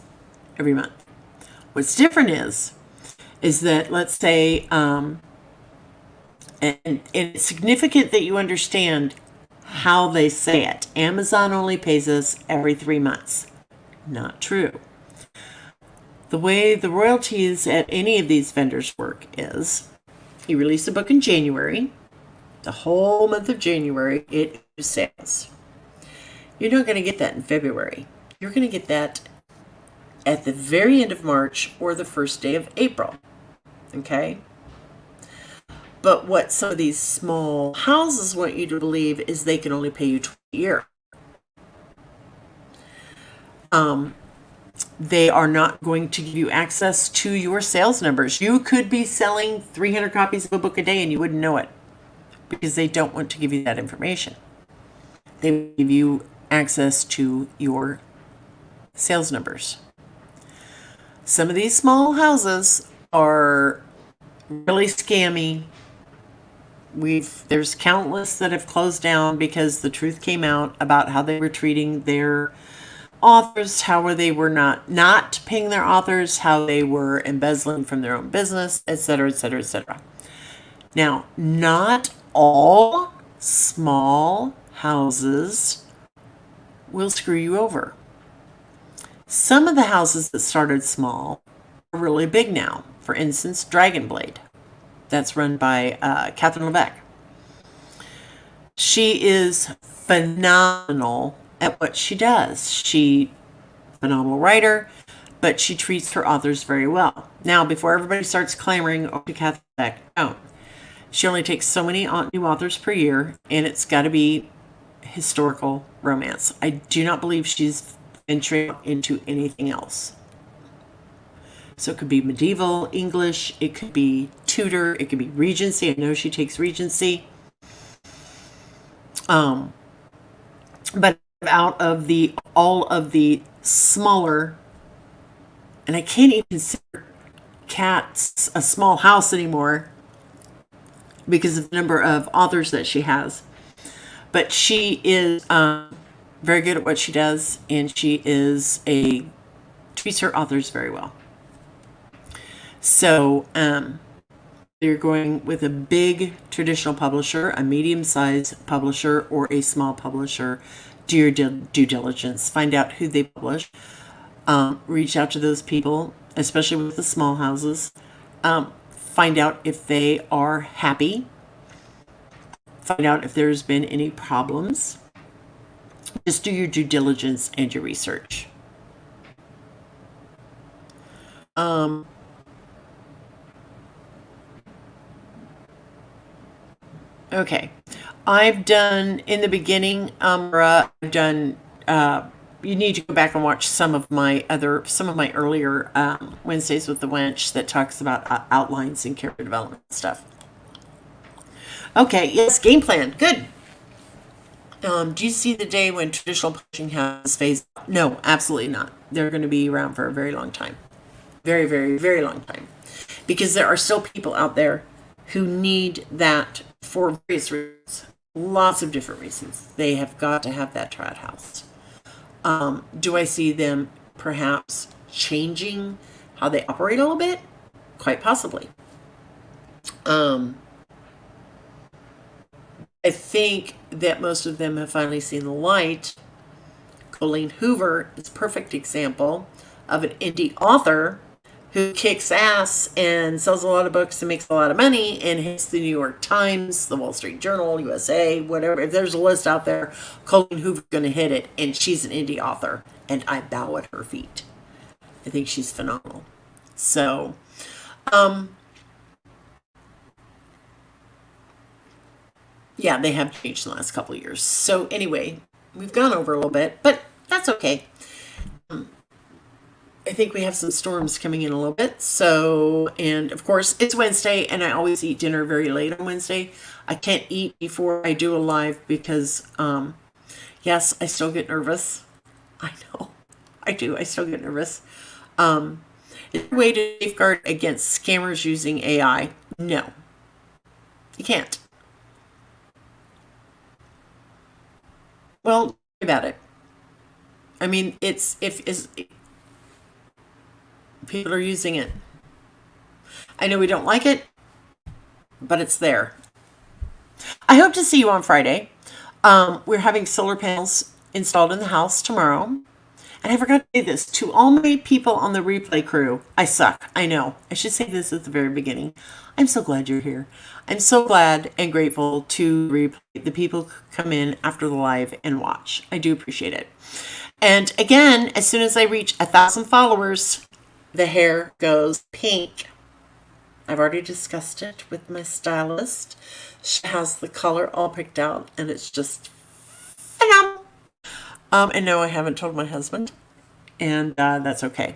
every month. What's different is that, let's say, and it's significant that you understand how they say it. Amazon only pays us every 3 months. Not true. The way the royalties at any of these vendors work is you release a book in January. The whole month of January, it is sales. You're not going to get that in February. You're going to get that at the very end of March or the first day of April. Okay? But what some of these small houses want you to believe is they can only pay you twice a year. They are not going to give you access to your sales numbers. You could be selling 300 copies of a book a day and you wouldn't know it, because they don't want to give you that information. They will give you access to your sales numbers. Some of these small houses are really scammy. There's countless that have closed down because the truth came out about how they were treating their authors, how they were not paying their authors, how they were embezzling from their own business, etc., etc., etc. Now, not all small houses will screw you over. Some of the houses that started small are really big now. For instance, Dragon Blade. That's run by Catherine Levesque. She is phenomenal at what she does. She's a phenomenal writer, but she treats her authors very well. Now, before everybody starts clamoring to Catherine Levesque, don't. She only takes so many new authors per year, and it's got to be historical romance. I do not believe she's venturing into anything else. So it could be medieval English, it could be Tudor, it could be Regency. I know she takes Regency. But out of all of the smaller, and I can't even consider Kat's a small house anymore because of the number of authors that she has. But she is very good at what she does, and she is a treats her authors very well. So they're going with a big traditional publisher, a medium-sized publisher, or a small publisher. Do your due diligence. Find out who they publish. Reach out to those people, especially with the small houses. Find out if they are happy. Find out if there's been any problems. Just do your due diligence and your research. Okay. I've done in the beginning, I've done you need to go back and watch some of my earlier Wednesdays with the Wench that talks about outlines and character development stuff. Okay, yes, game plan. Good. Do you see the day when traditional publishing houses phase out? No, absolutely not. They're going to be around for a very long time. Very, very, very long time. Because there are still people out there who need that for various reasons. Lots of different reasons. They have got to have that trad house. Do I see them perhaps changing how they operate a little bit? Quite possibly. I think that most of them have finally seen the light. Colleen Hoover is a perfect example of an indie author who kicks ass and sells a lot of books and makes a lot of money and hits the New York Times, the Wall Street Journal, USA, whatever. If there's a list out there, Colleen Hoover's going to hit it, and she's an indie author, and I bow at her feet. I think she's phenomenal. So, yeah, they have changed in the last couple of years. So anyway, we've gone over a little bit, but that's okay. I think we have some storms coming in a little bit. So, and of course, it's Wednesday, and I always eat dinner very late on Wednesday. I can't eat before I do a live because, yes, I still get nervous. I know, I do. I still get nervous. Is there a way to safeguard against scammers using AI? No, you can't. Well, about it. I mean, it's if is people are using it. I know we don't like it, but it's there. I hope to see you on Friday. We're having solar panels installed in the house tomorrow. And I forgot to say this to all my people on the replay crew. I suck. I know. I should say this at the very beginning. I'm so glad you're here. I'm so glad and grateful to replay the people who come in after the live and watch. I do appreciate it. And again, as soon as I reach 1,000 followers, the hair goes pink. I've already discussed it with my stylist. She has the color all picked out, and it's just phenomenal. And no, I haven't told my husband, and that's okay.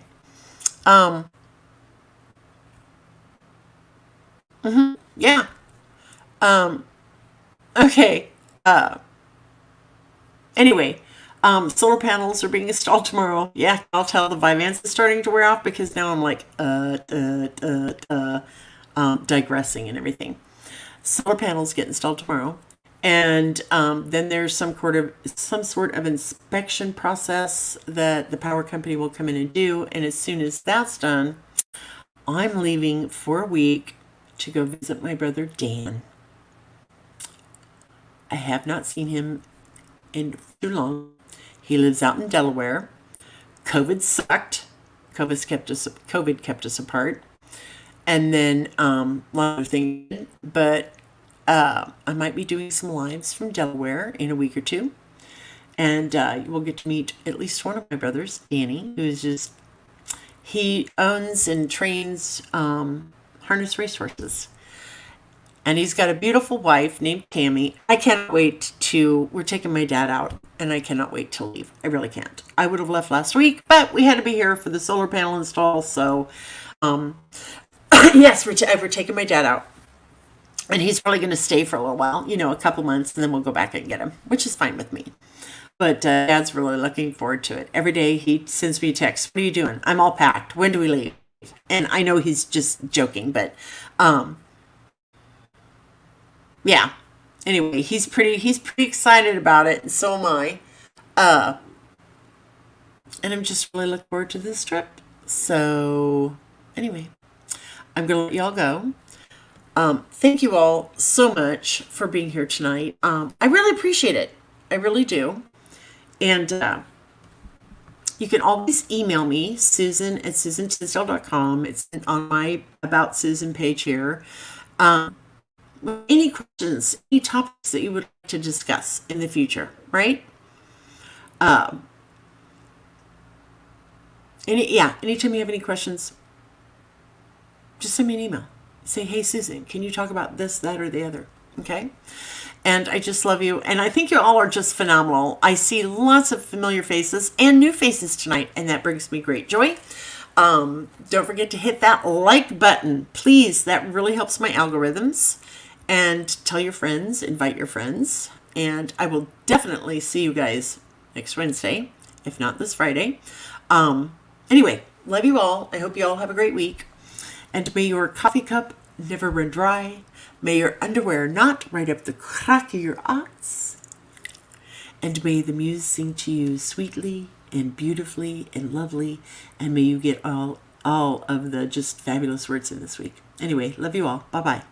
Yeah. Okay. Anyway, solar panels are being installed tomorrow. Yeah, I'll tell the Vyvanse is starting to wear off because now I'm like, digressing and everything. Solar panels get installed tomorrow. And then there's some sort of inspection process that the power company will come in and do. And as soon as that's done, I'm leaving for a week to go visit my brother Dan. I have not seen him in too long. He lives out in Delaware. COVID sucked. COVID kept us apart. And then a lot of things, but I might be doing some lives from Delaware in a week or two. And you will get to meet at least one of my brothers, Danny, he owns and trains harness racehorses. And he's got a beautiful wife named Tammy. I cannot wait we're taking my dad out, and I cannot wait to leave. I really can't. I would have left last week, but we had to be here for the solar panel install. So, yes, we're taking my dad out. And he's probably going to stay for a little while, a couple months, and then we'll go back and get him, which is fine with me. But Dad's really looking forward to it. Every day he sends me a text. What are you doing? I'm all packed. When do we leave? And I know he's just joking, but yeah. Anyway, he's pretty excited about it, and so am I. And I'm just really looking forward to this trip. So, anyway, I'm going to let y'all go. Thank you all so much for being here tonight. I really appreciate it. I really do. And you can always email me, Susan at SusanTisdale.com. It's on my About Susan page here. Any questions, any topics that you would like to discuss in the future, right? Anytime you have any questions, just send me an email. Say, hey, Susan, can you talk about this, that, or the other? Okay? And I just love you. And I think you all are just phenomenal. I see lots of familiar faces and new faces tonight, and that brings me great joy. Don't forget to hit that like button. Please, that really helps my algorithms. And tell your friends, invite your friends. And I will definitely see you guys next Wednesday, if not this Friday. Anyway, love you all. I hope you all have a great week. And may your coffee cup never run dry. May your underwear not right up the crack of your arts. And may the muse sing to you sweetly and beautifully and lovely. And may you get all of the just fabulous words in this week. Anyway, love you all. Bye-bye.